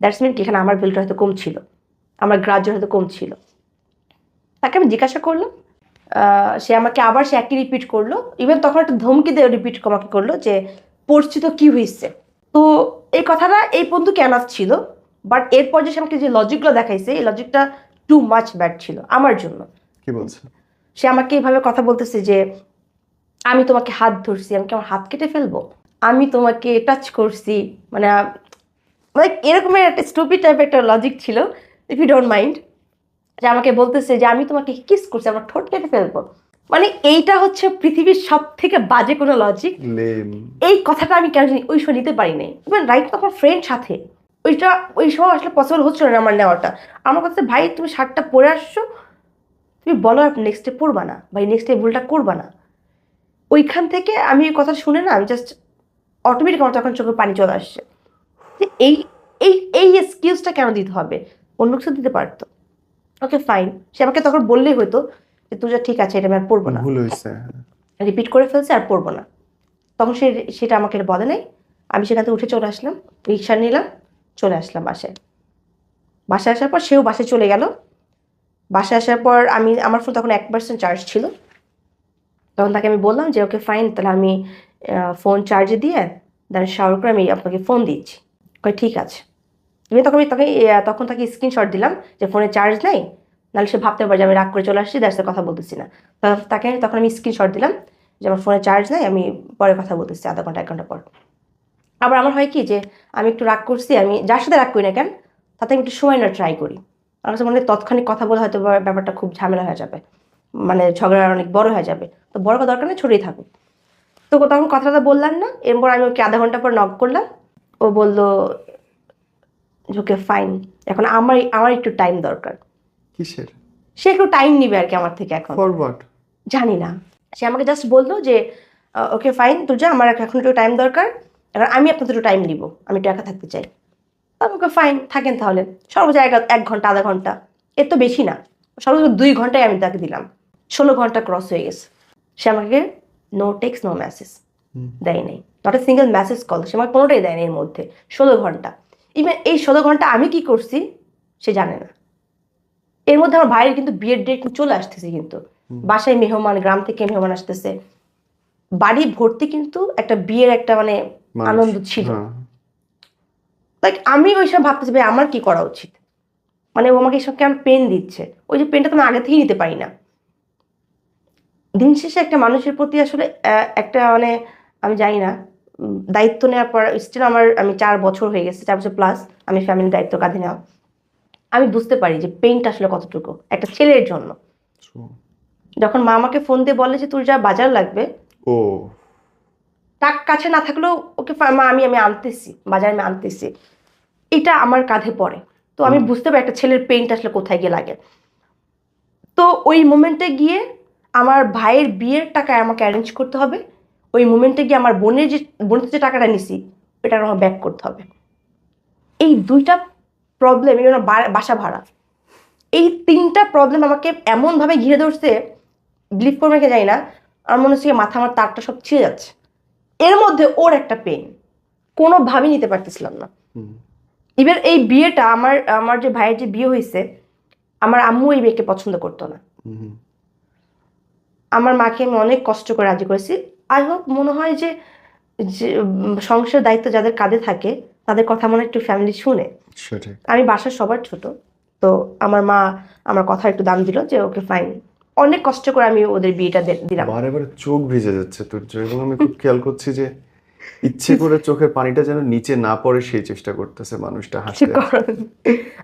দ্যাটস মিন কি এখানে আমার ভুলটা হয়তো কম ছিল, আমার গ্রাহ্য হয়তো কম ছিল। তাকে আমি জিজ্ঞাসা করলাম, সে আমাকে আবার সে একই রিপিট করলো, ইভেন তখন একটা ধমকি দিয়ে রিপিট আমাকে করলো যে পড়ছি তো কি হয়েছে। তো এই কথাটা এই পর্যন্ত কেনাফ ছিল, বাট এরপর যে সে আমাকে যে লজিকগুলো দেখাইছে, এই লজিকটা টু মাচ ব্যাড ছিল আমার জন্য। কি বলছে? সে আমাকে এইভাবে কথা বলতেছে যে আমি তোমাকে হাত ধরছি, আমি কি আমার হাত কেটে ফেলবো, আমি তোমাকে টাচ করছি, মানে লাইক এরকমের একটা স্টুপিড টাইপের একটা লজিক ছিল, ইফ ইউ ডোন্ট মাইন্ড। যে আমাকে বলতেছে যে আমি তোমাকে কিস করছি, আমার ঠোঁট কেটে ফেলবো। মানে এইটা হচ্ছে পৃথিবীর সব থেকে বাজে কোনো লজিক। এই কথাটা আমি কেন জানি ওই সময় নিতে পারি নাই, ইভেন রাইট তো আমার ফ্রেন্ড সাথে, ওইটা ওই সময় আসলে পসিবল হচ্ছিল না আমার নেওয়াটা। আমার কাছে ভাই তুমি শার্টটা পরে আসছো, তুমি বলো আর নেক্সট ডে পরবা না, ভাই নেক্সট ডে ভুলটা করবা না। ওইখান থেকে আমি এই কথা শুনে না, আমি জাস্ট অটোমেটিক আমার তখন চোখে পানি চলে আসছে যে এই এই এই এক্সকিউজটা কেন দিতে হবে, অন্য কিছু দিতে পারতো। ওকে ফাইন, সে আমাকে তখন বললেই হতো যে তুই যা ঠিক আছে, এটা আমি আর পড়বো না, ভুল হয়েছে। রিপিট করে ফেলছে আর পড়বো না। তখন সেটা আমাকে বলে নাই। আমি সেখান থেকে উঠে চলে আসলাম, রিক্সা নিলাম, চলে আসলাম বাসায়। বাসায় আসার পর সেও বাসায় চলে গেল। বাসায় আসার পর আমার ফোন তখন 1% চার্জ ছিল। তখন তাকে আমি বললাম যে ওকে ফাইন, তাহলে আমি ফোন চার্জে দিয়ে দেন শাওয়ার করে আমি আপনাকে ফোন দিচ্ছি। কই ঠিক আছে। আমি তখন তাকে স্ক্রিনশট দিলাম যে ফোনে চার্জ নেই, নাহলে সে ভাবতে পারে যে আমি রাগ করে চলে আসছি, দ্যাটস কথা বলতেছি না। তাকে তখন আমি স্ক্রিনশট দিলাম যে আমার ফোনে চার্জ নেই, আমি পরে কথা বলতেছি আধা ঘন্টা 1 ঘন্টা পর। আবার আমার হয় কি যে আমি একটু রাগ করছি, আমি যার সাথে রাগ করি না কেন তাতে আমি একটু সময় নেওয়ার ট্রাই করি। আমার কাছে মনে হয় তৎক্ষণিক কথা বলে হয়তো ব্যাপারটা খুব ঝামেলা হয়ে যাবে, মানে ঝগড়া অনেক বড় হয়ে যাবে, তো বড় কথা দরকার নেই, ছড়িয়ে থাকুক। তো তখন কথাটা বললাম না, এরপর আমি ওকে আধা ঘন্টা পর নক করলাম। ও বললো ওকে ফাইন, এখন আমার একটু টাইম দরকার। কিসের? সে একটু টাইম নিবে আর কি আমার থেকে এখন, ফর হোয়াট জানি না। সে আমাকে জাস্ট বললো যে ওকে ফাইন তুই আমার এখন একটু টাইম দরকার, এখন আমি আপনাদের একটু টাইম নিব, আমি একটু একা থাকতে চাই। ওকে ফাইন থাকেন তাহলে, সর্বোচ্চ 1 ঘন্টা আধা ঘন্টা, এর তো বেশি না, সর্বোচ্চ 2 ঘন্টায় আমি তাকে দিলাম। 16 ঘন্টা ক্রস হয়ে গেছে, সে আমাকে নো টেক্সট নো মেসেজ দেয় নাই, not a single message call সে আমাকে কোনোটাই দেয় না এর মধ্যে 16 ঘন্টা। ইভেন এই 16 ঘন্টা আমি কি করছি সে জানে না। এর মধ্যে আমার ভাইয়ের কিন্তু বিয়ের ডেট চলে আসতেছে, কিন্তু বাসায় মেহমান, গ্রাম থেকে মেহমান আসতেছে, বাড়ি ভর্তি কিন্তু একটা বিয়ের একটা মানে আনন্দ ছিল। লাইক আমি ওই সময় ভাবতেছি ভাই আমার কি করা উচিত, মানে ও আমাকে এসব কেন পেন দিচ্ছে, ওই যে পেনটা তো আমি আগে থেকেই নিতে পারি না। দিন শেষে একটা মানুষের প্রতি আসলে একটা মানে আমি জানি না, দায়িত্ব নেওয়ার পর স্টিল আমি 4 বছর হয়ে গেছে, 4 বছর প্লাস আমি ফ্যামিলির দায়িত্ব কাঁধে নেওয়া। আমি বুঝতে পারি যে পেইনটা আসলে কতটুকু একটা ছেলের জন্য। যখন মা আমাকে ফোন দিয়ে বলে যে তোর যা বাজার লাগবে, ও টাকা কাছে না থাকলেও ওকে মা আমি আমি আনতেছি, বাজারে আমি আনতেছি, এটা আমার কাঁধে পড়ে। তো আমি বুঝতে পারি একটা ছেলের পেইনটা আসলে কোথায় গিয়ে লাগে। তো ওই মোমেন্টে গিয়ে আমার ভাইয়ের বিয়ের টাকা আমাকে অ্যারেঞ্জ করতে হবে, ওই মোমেন্টে গিয়ে আমার বোনের যে টাকাটা নিছি ওইটা আমার ব্যাক করতে হবে। এই 2টা প্রবলেম, এই বাসা ভাড়া, এই 3টা প্রবলেম আমাকে এমনভাবে ঘিরে ধরছে, বিলিভ করবে কি জানি না, আমার মনে হচ্ছে আমার তারটা সব ছিঁড়ে যাচ্ছে। এর মধ্যে ওর একটা পেন কোনোভাবেই নিতে পারতেছিলাম না। ইভেন এই বিয়েটা আমার যে ভাইয়ের যে বিয়ে হয়েছে, আমার আম্মু এই বিয়েকে পছন্দ করতো না। আমার মাকে আমি অনেক কষ্ট করে রাজি করেছি। আই হোপ মনে হয় যে সংসারের দায়িত্ব যাদের কাঁধে থাকে তাদের কথা মনে একটু ফ্যামিলি শুনে। আমি বাসার সবার ছোট, তো আমার মা আমার কথা একটু দাম দিল যে ওকে ফাইন। অনেক কষ্ট করে আমি ওদের বিয়েটা দিলাম। বারে বারে চোখ ভিজে যাচ্ছে তোর, এবং আমি খুব খেয়াল করছি যে ইচ্ছে করে চোখের পানিটা যেন নিচে না পড়ে সেই চেষ্টা করতেছে মানুষটা হাসতে।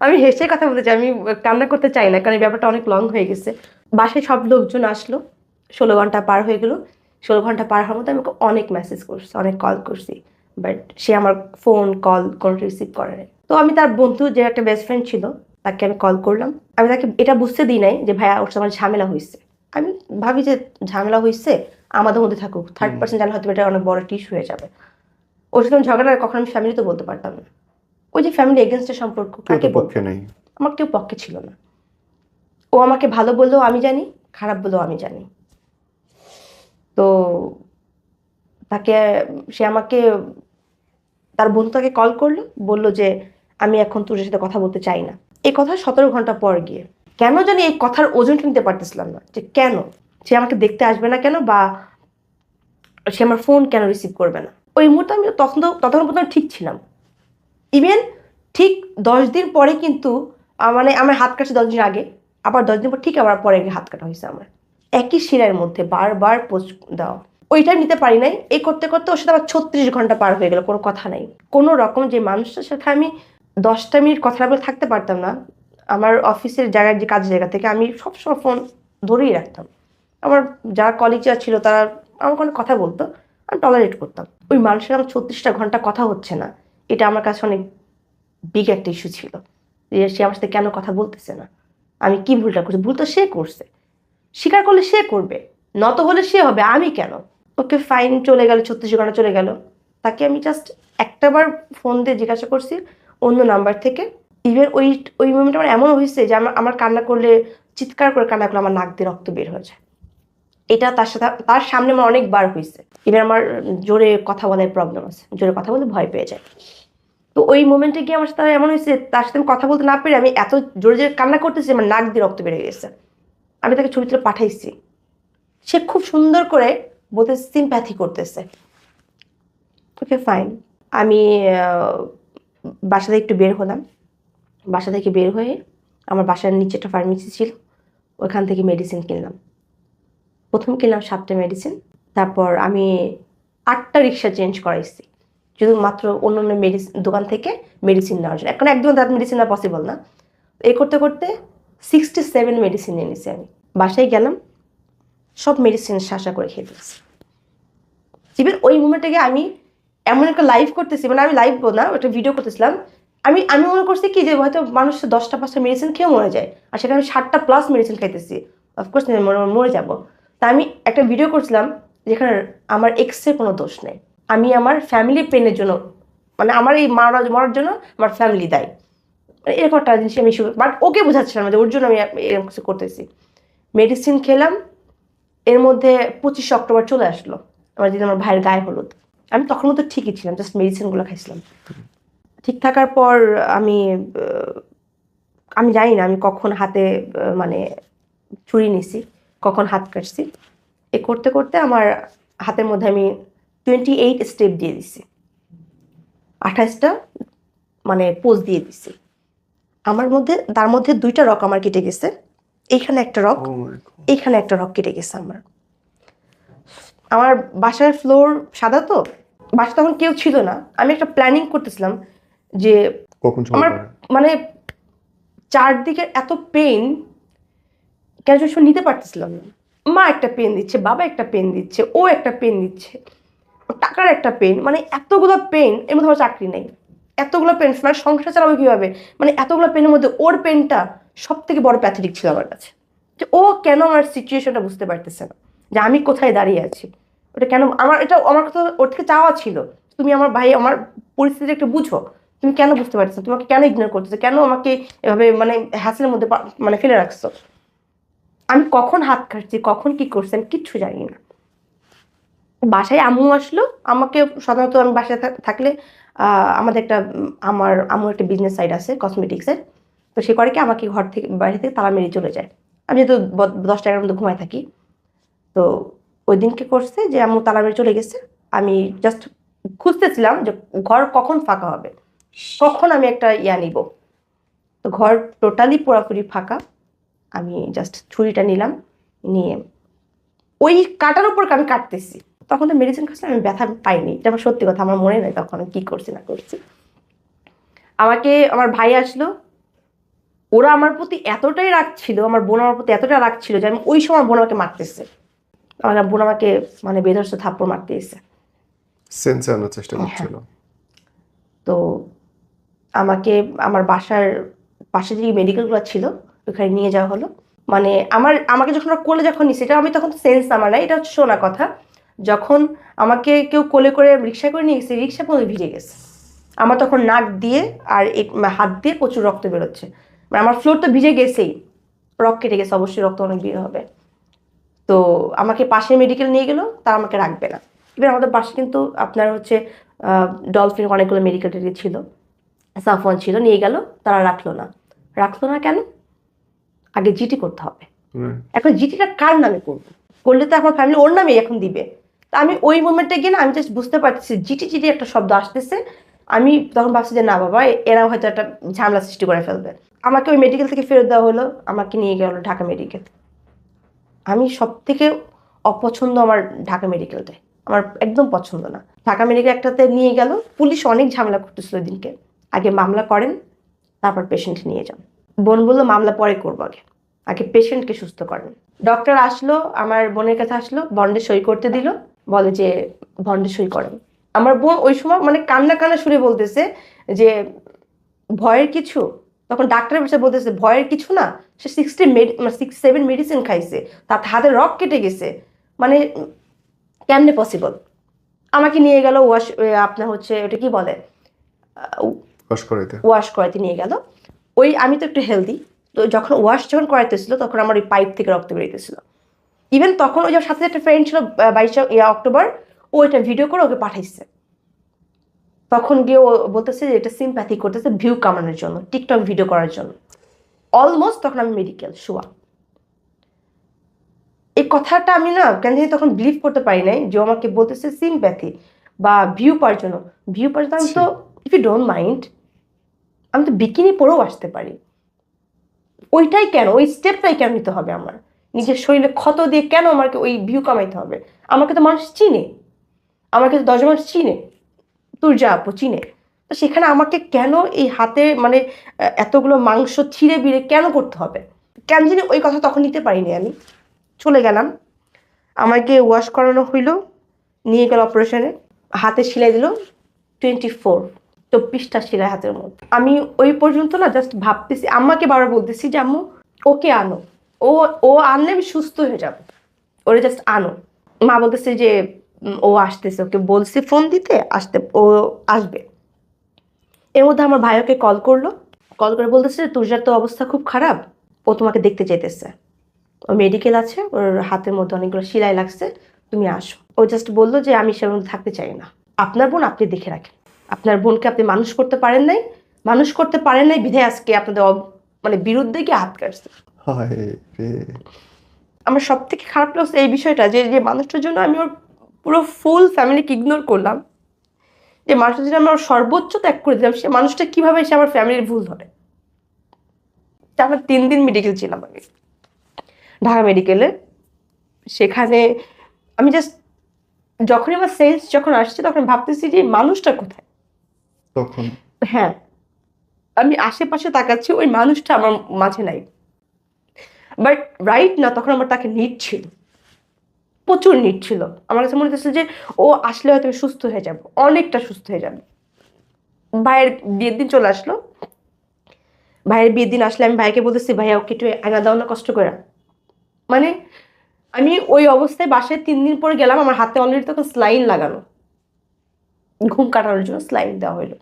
আমি হেসে কথা বলতে চাই, আমি কান্না করতে চাই না, কারণ এই ব্যাপারটা অনেক লং হয়ে গেছে। বাসায় সব লোকজন আসলো, 16 ঘন্টা পার হয়ে গেল। 16 ঘন্টা পার হওয়ার মধ্যে আমাকে অনেক মেসেজ করছি, অনেক কল করছি, বাট সে আমার ফোন কল কোনো রিসিভ করে নাই। তো আমি তার বন্ধু যে একটা বেস্ট ফ্রেন্ড ছিল তাকে আমি কল করলাম। আমি তাকে এটা বুঝতে দিই নাই যে ভাইয়া ওর সাথে আমার ঝামেলা হয়েছে। আমি ভাবি যে ঝামেলা হয়েছে আমাদের মধ্যে থাকুক, থার্ড পার্সন জানলে হয়তো এটা অনেক বড় ইস্যু হয়ে যাবে। ওর সাথে ঝগড়া কখন আমি ফ্যামিলি তো বলতে পারতাম না, ওই যে ফ্যামিলি এগেনস্টের সম্পর্ক কাকে পক্ষে নেই, আমার কেউ পক্ষে ছিল না। ও আমাকে ভালো বললেও আমি জানি, খারাপ বললেও আমি জানি। তো সে আমাকে তার বন্ধু তাকে কল করলো, বললো যে আমি এখন তোর সাথে কথা বলতে চাই না। এই কথা 17 ঘন্টা পর গিয়ে কেন জানি এই কথার ওজনটা নিতে পারতেছিলাম না, যে কেন সে আমাকে দেখতে আসবে না, কেন বা সে আমার ফোন কেন রিসিভ করবে না। ওই মুহূর্তে আমি তখন পর্যন্ত ঠিক ছিলাম। ইভেন ঠিক 10 দিন পরে কিন্তু মানে আমার হাত কাটছে 10 দিন আগে, আবার 10 দিন পর ঠিক আবার পরে হাত কাটা হয়েছে আমার, একই শিরার মধ্যে বারবার পোস্ট দেওয়া। ওইটা নিতে পারি নাই, এই করতে করতে ওর সাথে আমার 36 ঘন্টা পার হয়ে গেল, কোনো কথা নাই। কোনো রকম যে মানুষটার সাথে আমি 10টা মিনিট কথা বলে থাকতে পারতাম না, আমার অফিসের জায়গার যে কাজের জায়গা থেকে আমি সবসময় ফোন ধরেই রাখতাম। আমার যারা কলিগ যারা ছিল তারা আমার কোনো কথা বলতো, আমি টলারেট করতাম। ওই মানুষের আমার 36টা ঘন্টা কথা হচ্ছে না, এটা আমার কাছে অনেক বিগ একটা ইস্যু ছিল, যে সে আমার সাথে কেন কথা বলতেছে না, আমি কি ভুলটা করছি। ভুল তো সে করছে, স্বীকার করলে সে করবে, নত হলে সে হবে, আমি কেন। ওকে ফাইন, চলে গেল 36 ঘন্টা চলে গেল। তাকে আমি জাস্ট একটাবার ফোন দিয়ে জিজ্ঞাসা করছি অন্য নাম্বার থেকে। ইভেন ওই মোমেন্ট আমার এমন হয়েছে যে আমার কান্না করলে, চিৎকার করে কান্না করলে আমার নাক দিয়ে রক্ত বের হয়ে যায়। এটা তার সামনে আমার অনেকবার হয়েছে। ইভেন আমার জোরে কথা বলার প্রবলেম আছে, জোরে কথা বলতে ভয় পেয়ে যায়। তো ওই মোমেন্টে গিয়ে আমার সাথে এমন হয়েছে, তার সাথে আমি কথা বলতে না পেরে আমি এত জোরে জোরে কান্না করতেছি আমার নাক দিয়ে রক্ত বেড়ে গেছে। আমি তাকে ছবি তুলে পাঠাইছি, সে খুব সুন্দর করে বলতে সিম্প্যাথি করতেছে। ওকে ফাইন, আমি বাসা থেকে একটু বের হলাম। বাসা থেকে বের হয়ে আমার বাসার নিচে একটা ফার্মেসি ছিল, ওইখান থেকে মেডিসিন কিনলাম। প্রথম কিনলাম 7টা মেডিসিন, তারপর আমি 8টা রিক্সা চেঞ্জ করাইছি শুধুমাত্র অন্য অন্য দোকান থেকে মেডিসিন নেওয়ার জন্য। এখন একদম তার মেডিসিন নেওয়া পসিবল না। এই করতে করতে 67 মেডিসিন নিয়ে নিছি আমি। বাসায় গেলাম, সব মেডিসিন শাসা করে খেয়ে ফেলছি। ইভেন ওই মুমেন্টে গিয়ে আমি এমন একটা লাইভ করতেছি, মানে আমি লাইভ না, একটা ভিডিও করতেছিলাম। আমি মনে করছি কি যে হয়তো মানুষ 10টা 5টা মেডিসিন খেয়ে মরে যায়, আর সেটা আমি 7টা প্লাস মেডিসিন খাইতেছি, অফকোর্স মরে যাবো। তা আমি একটা ভিডিও করছিলাম যেখানে আমার এক্সের কোনো দোষ নেই, আমি আমার ফ্যামিলি পেনের জন্য, মানে আমার এই মরার জন্য আমার ফ্যামিলি দায়ী, এরকম একটা জিনিস আমি বাট ওকে বোঝাচ্ছিলাম যে ওর জন্য আমি এরকম কিছু করতেছি। মেডিসিন খেলাম, এর মধ্যে 25 অক্টোবর চলে আসলো, আমার যেদিন আমার ভাইয়ের গায়ে হলুদ। আমি তখন মতো ঠিকই ছিলাম, জাস্ট মেডিসিনগুলো খাইছিলাম। ঠিক থাকার পর আমি জানি না আমি কখন হাতে মানে ছুরি নিছি, কখন হাত কাটছি। এ করতে করতে আমার হাতের মধ্যে আমি 28 স্টেপ দিয়ে দিছি, 28টা মানে পোজ দিয়ে দিছি। তার মধ্যে 2টা রক আমার কেটে গেছে, এইখানে একটা রক, Oh my God. এইখানে একটা রক কেটে গেছে আমার বাসার ফ্লোর সাদা, তো বাসা তখন কেউ ছিল না, আমি একটা প্ল্যানিং করতেছিলাম যে কখন আমার চলবে? মানে চারদিকের এত পেন কেন নিতে পারতেছিলাম না। মা একটা পেন দিচ্ছে, বাবা একটা পেন দিচ্ছে, ও একটা পেন দিচ্ছে, টাকার একটা পেন, মানে এতগুলো পেন, এর মধ্যে আমার চাকরি নেই, এতগুলো পেন, মানে সংসার চালাবো কিভাবে, মানে এতগুলো পেনের মধ্যে ওর পেনটা সব থেকে বড় প্যাথেটিক ছিল আমার কাছে। যে ও কেন আমার সিচুয়েশনটা বুঝতে পারতেছে না, যে আমি কোথায় দাঁড়িয়ে আছি, ওটা কেন আমার কথা ওর থেকে চাওয়া ছিল, তুমি আমার ভাই আমার পরিস্থিতি একটু বুঝো, তুমি কেন বুঝতে পারছো, তোমাকে কেন ইগনোর করতেছো, কেন আমাকে এভাবে মানে হ্যাসেলের মধ্যে মানে ফেলে রাখছো। আমি কখন হাত কাটছি, কখন কি করছি, আমি কিচ্ছু জানি না। বাসায় আম্মু আসলো, আমাকে সাধারণত আমি বাসায় থাকলে আমাদের একটা আমার আম্মুর একটা বিজনেস সাইড আছে কসমেটিক্সের, তো সে করে কি আমাকে ঘর থেকে বাইরে থেকে তালা মেরে চলে যায়। আমি যেহেতু 10টা 11টার মধ্যে ঘুমায় থাকি, তো ওই দিনকে করছে যে আম্মু তালা মেরে চলে গেছে। আমি জাস্ট খুঁজতেছিলাম যে ঘর কখন ফাঁকা হবে, কখন আমি একটা নিব। তো ঘর টোটালি পুরোপুরি ফাঁকা। আমি জাস্ট ছুরিটা নিলাম, নিয়ে ওই কাটার উপর আমি কাটতেছি। তখন তো মেডিসিন খাচ্ছিলাম, আমি ব্যথা পাইনি, এটা আমার সত্যি কথা, আমার মনে নেই তখন আমি কি করছি না করছি। আমাকে আমার ভাই আসলো, ওরা আমার প্রতি এতটাই রাগ ছিল, আমার বোন আমার প্রতি এতটা রাগ ছিল যে আমি ওই সময় বোন আমাকে মারতেছে, আমার বোন আমাকে মানে বেধর্ষ থাপ্পড় মারতে এসে। সেন্সে আনার চেষ্টা করছিল। তো আমাকে আমার বাসার পাশে যে মেডিকেলগুলো ছিল ওখানে নিয়ে যাওয়া হলো। মানে আমাকে যখন ওরা কোলে যখন নিচ্ছে, এটা আমি তখন সেন্স আমার নাই, এটা হচ্ছে শোনা কথা। যখন আমাকে কেউ কোলে করে রিক্সা করে নিয়ে গেছে, রিক্সা পুরো ভিজে গেছে, আমার তখন নাক দিয়ে আর হাত দিয়ে প্রচুর রক্ত বেরোচ্ছে, মানে আমার ফ্লোর তো ভিজে গেছেই, রক্ত কেটে গেছে, অবশ্যই রক্ত অনেক বের হবে। তো আমাকে পাশে মেডিকেল নিয়ে গেল, তারা আমাকে রাখবে না। এবার আমাদের পাশে কিন্তু আপনার হচ্ছে ডলফিন অনেকগুলো মেডিকেল ছিল, সাফওয়ান ছিল, নিয়ে গেল, তারা রাখলো না কেন, আগে জিটি করতে হবে। এখন জিটিটা কার নামে করবো, করলে তো এখন ফ্যামিলি ওর নামেই এখন দিবে। তা আমি ওই মোমেন্টে গিয়ে না, আমি জাস্ট বুঝতে পারতেছি জিটি জিটি একটা শব্দ আসতেছে। আমি তখন ভাবছি যে না বাবা, এরা হয়তো একটা ঝামেলা সৃষ্টি করে ফেলবে। আমাকে ওই মেডিকেল থেকে ফেরত দেওয়া হলো, আমাকে নিয়ে গেল ঢাকা মেডিকেল। আমি সব থেকে অপছন্দ আমার ঢাকা মেডিকেলটাই, আমার একদম পছন্দ না। ঢাকা মেডিকেল একটাতে নিয়ে গেল, পুলিশ অনেক ঝামেলা করতেছিল ওই দিনকে, আগে মামলা করেন তারপর পেশেন্ট নিয়ে যান। বোন বললো মামলা পরে করবো, আগে আগে পেশেন্টকে সুস্থ করেন। ডক্টর আসলো, আমার বোনের কাছে আসলো, বন্ডে সই করতে দিল, বলে যে বন্ডে সই করেন। আমার বোন ওই সময় মানে কান্না কান্না সুরে বলতেছে যে ভয়ের কিছু, তখন ডাক্তারের বিষয়ে বলতেছে ভয়ের কিছু না, সে 6-7 মেডিসিন খাইছে, তার হাতে রক কেটে গেছে, মানে কেমনে পসিবল। আমাকে নিয়ে গেল আপনার হচ্ছে ওটা কি বলে, ওয়াশ করাতে নিয়ে গেল। আমি তো একটু হেলদি, তো যখন যখন করাইতেছিল তখন আমার ওই পাইপ থেকে রক্ত বেরিয়েছিল। ইভেন তখন ওই যে সাথে একটা ফ্রেন্ড ছিল 22 অক্টোবর, ও এটা ভিডিও করে ওকে পাঠাইছে। তখন গিয়ে ও বলতেছে যে এটা সিম্প্যাথি করতেছে ভিউ কামানোর জন্য, টিকটক ভিডিও করার জন্য। অলমোস্ট তখন আমি মেডিকেল শোয়া। এই কথাটা আমি না কেন জানি তখন বিলিভ করতে পারি নাই যে আমাকে বলতেছে সিম্প্যাথি বা ভিউ পাওয়ার জন্য। আমি তো, ইফ ইউ ডোন্ট মাইন্ড, আমি তো বিকিনি পরেও আসতে পারি, ওইটাই কেন, ওই স্টেপটাই কেন নিতে হবে আমার, নিজের শরীরে ক্ষত দিয়ে কেন আমাকে ওই ভিউ কামাইতে হবে। আমাকে তো মানুষ চিনে, আমাকে তো 10 মানুষ চিনে, তোর যা আপু চিনে, তো সেখানে আমাকে কেন এই হাতে মানে এতগুলো মাংস ছিঁড়ে বিড়ে কেন করতে হবে, কেন জানি ওই কথা তখন নিতে পারিনি। আমি চলে গেলাম, আমাকে ওয়াশ করানো হইলো, নিয়ে গেল অপারেশনে, হাতে সেলাই দিল 24টা সেলাই হাতের মধ্যে। আমি ওই পর্যন্ত না জাস্ট ভাবতেছি, আম্মাকে বারবার বলতেছি যে আম্মু ওকে আনো, ও ও আনলে আমি সুস্থ হয়ে যাব, ওরে জাস্ট আনো। মা বলতেছে যে ও আসতেছে, ওকে বলছি ফোন দিতে, আসতে ও আসবে। এর মধ্যে আমার ভাই ওকে কল করে বলতেছে যে তুষার তো অবস্থা খুব খারাপ, ও তোমাকে দেখতে চাইতেছে, ও মেডিকেল আছে, ওর হাতের মধ্যে অনেকগুলো সেলাই লাগছে, তুমি আসো। ও জাস্ট বললো যে আমি সেরকম থাকতে চাই না, আপনার বোন আপনি দেখে রাখেন, আপনার বোনকে আপনি মানুষ করতে পারেন নাই বিধায় আজকে আপনাদের মানে বিরুদ্ধে গিয়ে হাত কাটছে। আমার সব থেকে খারাপ লাগছে এই বিষয়টা যে যে মানুষটার জন্য আমি ওর পুরো ফুল ফ্যামিলিকে ইগনোর করলাম, যে মানুষটার জন্য আমি ওর সর্বোচ্চ ত্যাগ করে দিলাম, সে মানুষটা কিভাবে এসে আমার ফ্যামিলির ভুল ধরে। আমরা 3 দিন মেডিকেল ছিলাম আমি ঢাকা মেডিকেলে। সেখানে আমি জাস্ট যখনই আমার সেন্স যখন আসছে তখন ভাবতেছি যে মানুষটা কোথায়। তখন হ্যাঁ, আমি আশেপাশে তাকাচ্ছি, ওই মানুষটা আমার মাঝে নাই। বাট রাইট না, তখন আমার তাকে নিড ছিল, প্রচুর নিড ছিল। আমার কাছে মনে হচ্ছে যে ও আসলে হয়তো আমি সুস্থ হয়ে যাব, অনেকটা সুস্থ হয়ে যাবে। ভাইয়ের বিয়ের দিন চলে আসলো। ভাইয়ের বিয়ের দিন আসলে আমি ভাইকে বলতেছি, ভাইয়া ওকে একটু আয়না দাও না কষ্ট করে। মানে আমি ওই অবস্থায় বাসায় 3 দিন পরে গেলাম, আমার হাতে অলরেডি তখন স্লাইন লাগানো, ঘুম কাটানোর জন্য স্লাইন দেওয়া হলো।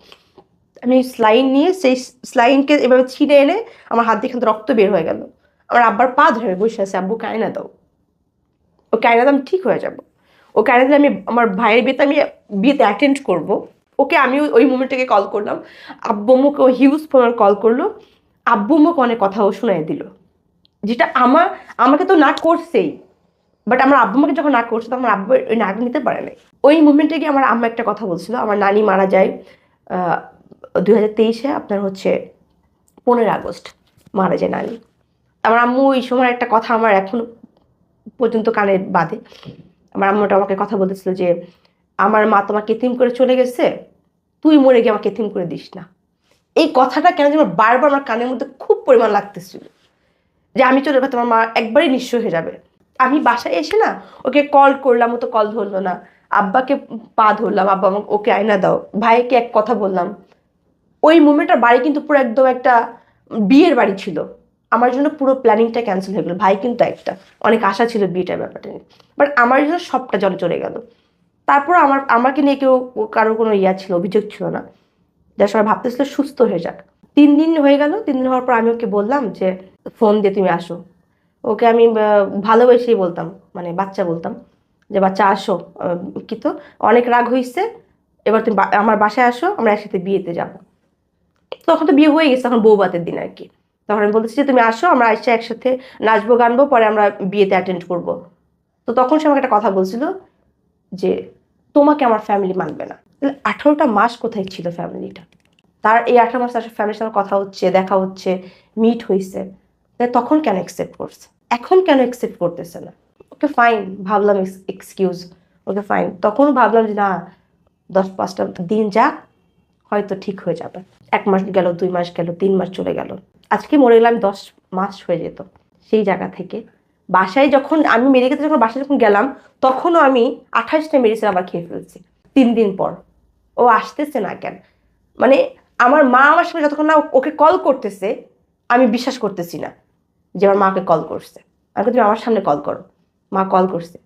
আমি স্লাইন নিয়ে সেই স্লাইনকে এভাবে ছিঁড়ে এনে আমার হাত দিয়ে এখান থেকে রক্ত বের হয়ে গেল। আমার আব্বার পা ধরে বসে আছে, আব্বু কায়না দাও, ও কায়না দাও, আমি ঠিক হয়ে যাব। ও কায়না দিলে আমি আমার ভাইয়ের বিয়েতে আমি বিয়েতে অ্যাটেন্ড করব। ওকে আমি ওই মুমেন্টটাকে কল করলাম। আব্বু আম্মুকে ও হিউজ ফোন কল করলো। আব্বু আম্মুকে অনেক কথা ও শোনাই দিল, যেটা আমাকে তো না করছেই, বাট আমার আব্বু আমাকে যখন না করছে তখন আমার আব্বু ওই নাক নিতে পারে নাই। ওই মুমেন্টে গিয়ে আমার আম্মা একটা কথা বলছিল, আমার নানি মারা যায় 2023-এ, আপনার হচ্ছে 15 আগস্ট মারা যায় নানি। আমার আম্মু ওই সময় একটা কথা আমার এখনো পর্যন্ত কানে বাঁধে। আমার আম্মুটা আমাকে কথা বলতেছিল যে আমার মা তোমাকে এতিম করে চলে গেছে, তুই মরে গিয়ে আমাকে এতিম করে দিস না। এই কথাটা কেন যেন বারবার আমার কানের মধ্যে খুব পরিমাণ লাগতেছিল, যে আমি চলে গেলে তোমার মা একবারই নিঃস্ব হয়ে যাবে। আমি বাসায় এসে না ওকে কল করলাম, ও তো কল ধরলো না। আব্বাকে পা ধরলাম, আব্বা আমাকে ওকে আয়না দাও, ভাইকে এক কথা বললাম। ওই মুমেন্টটা বাড়ি কিন্তু পুরো একদম একটা বিয়ের বাড়ি ছিল। আমার জন্য পুরো প্ল্যানিংটা ক্যান্সেল হয়ে গেলো। ভাই কিন্তু একটা অনেক আশা ছিল বিয়েটার ব্যাপারটা নিয়ে, বাট আমার জন্য সবটা জলে চলে গেল। তারপর আমাকে নিয়ে কেউ কারোর কোনো ছিল, অভিযোগ ছিল না। যা সবাই ভাবতেছিল সুস্থ হয়ে যাক। 3 দিন হয়ে গেল। 3 দিন হওয়ার পর আমি ওকে বললাম যে ফোন দিয়ে তুমি আসো। ওকে আমি ভালোবেসেই বলতাম, মানে বাচ্চা বলতাম যে বাচ্চা আসো, কি তো অনেক রাগ হয়েছে, এবার তুমি আমার বাসায় আসো, আমরা একসাথে বিয়েতে যাব। তখন তো বিয়ে হয়ে গেছে, তখন বউভাতের দিন আর কি। তখন আমি বলতেছি যে তুমি আসো, আমরা এসে একসাথে নাচবো গানবো, পরে আমরা বিয়েতে অ্যাটেন্ড করব। তো তখন সে আমাকে একটা কথা বলছিল যে তোমাকে আমার ফ্যামিলি মানবে না। 18টা মাস কোথায় ছিল ফ্যামিলিটা? তার এই 18 মাস তার ফ্যামিলির সাথে কথা হচ্ছে, দেখা হচ্ছে, মিট হয়েছে, তখন কেন অ্যাকসেপ্ট করছে, এখন কেন অ্যাকসেপ্ট করতেছে না? ওকে ফাইন ভাবলাম, এক্সকিউজ, ওকে ফাইন। তখনও ভাবলাম যে না, 10-5টা দিন যাক, হয়তো ঠিক হয়ে যাবে। 1 মাস গেল, 2 মাস গেল, 3 মাস চলে গেল। আজকে মরে গেলাম 10 মাস হয়ে যেত। সেই জায়গা থেকে বাসায় যখন আমি মেডিকেলে যখন বাসায় যখন গেলাম, তখনও আমি 28টা মেডিসিন আবার খেয়ে ফেলছি 3 দিন পর। ও আসতেছে না কেন? মানে আমার মা আমার সঙ্গে যতক্ষণ না ওকে কল করতেছে, আমি বিশ্বাস করতেছি না যে আমার মাকে কল করছে। আমাকে তুমি আমার সামনে কল করো, মা কল করছে।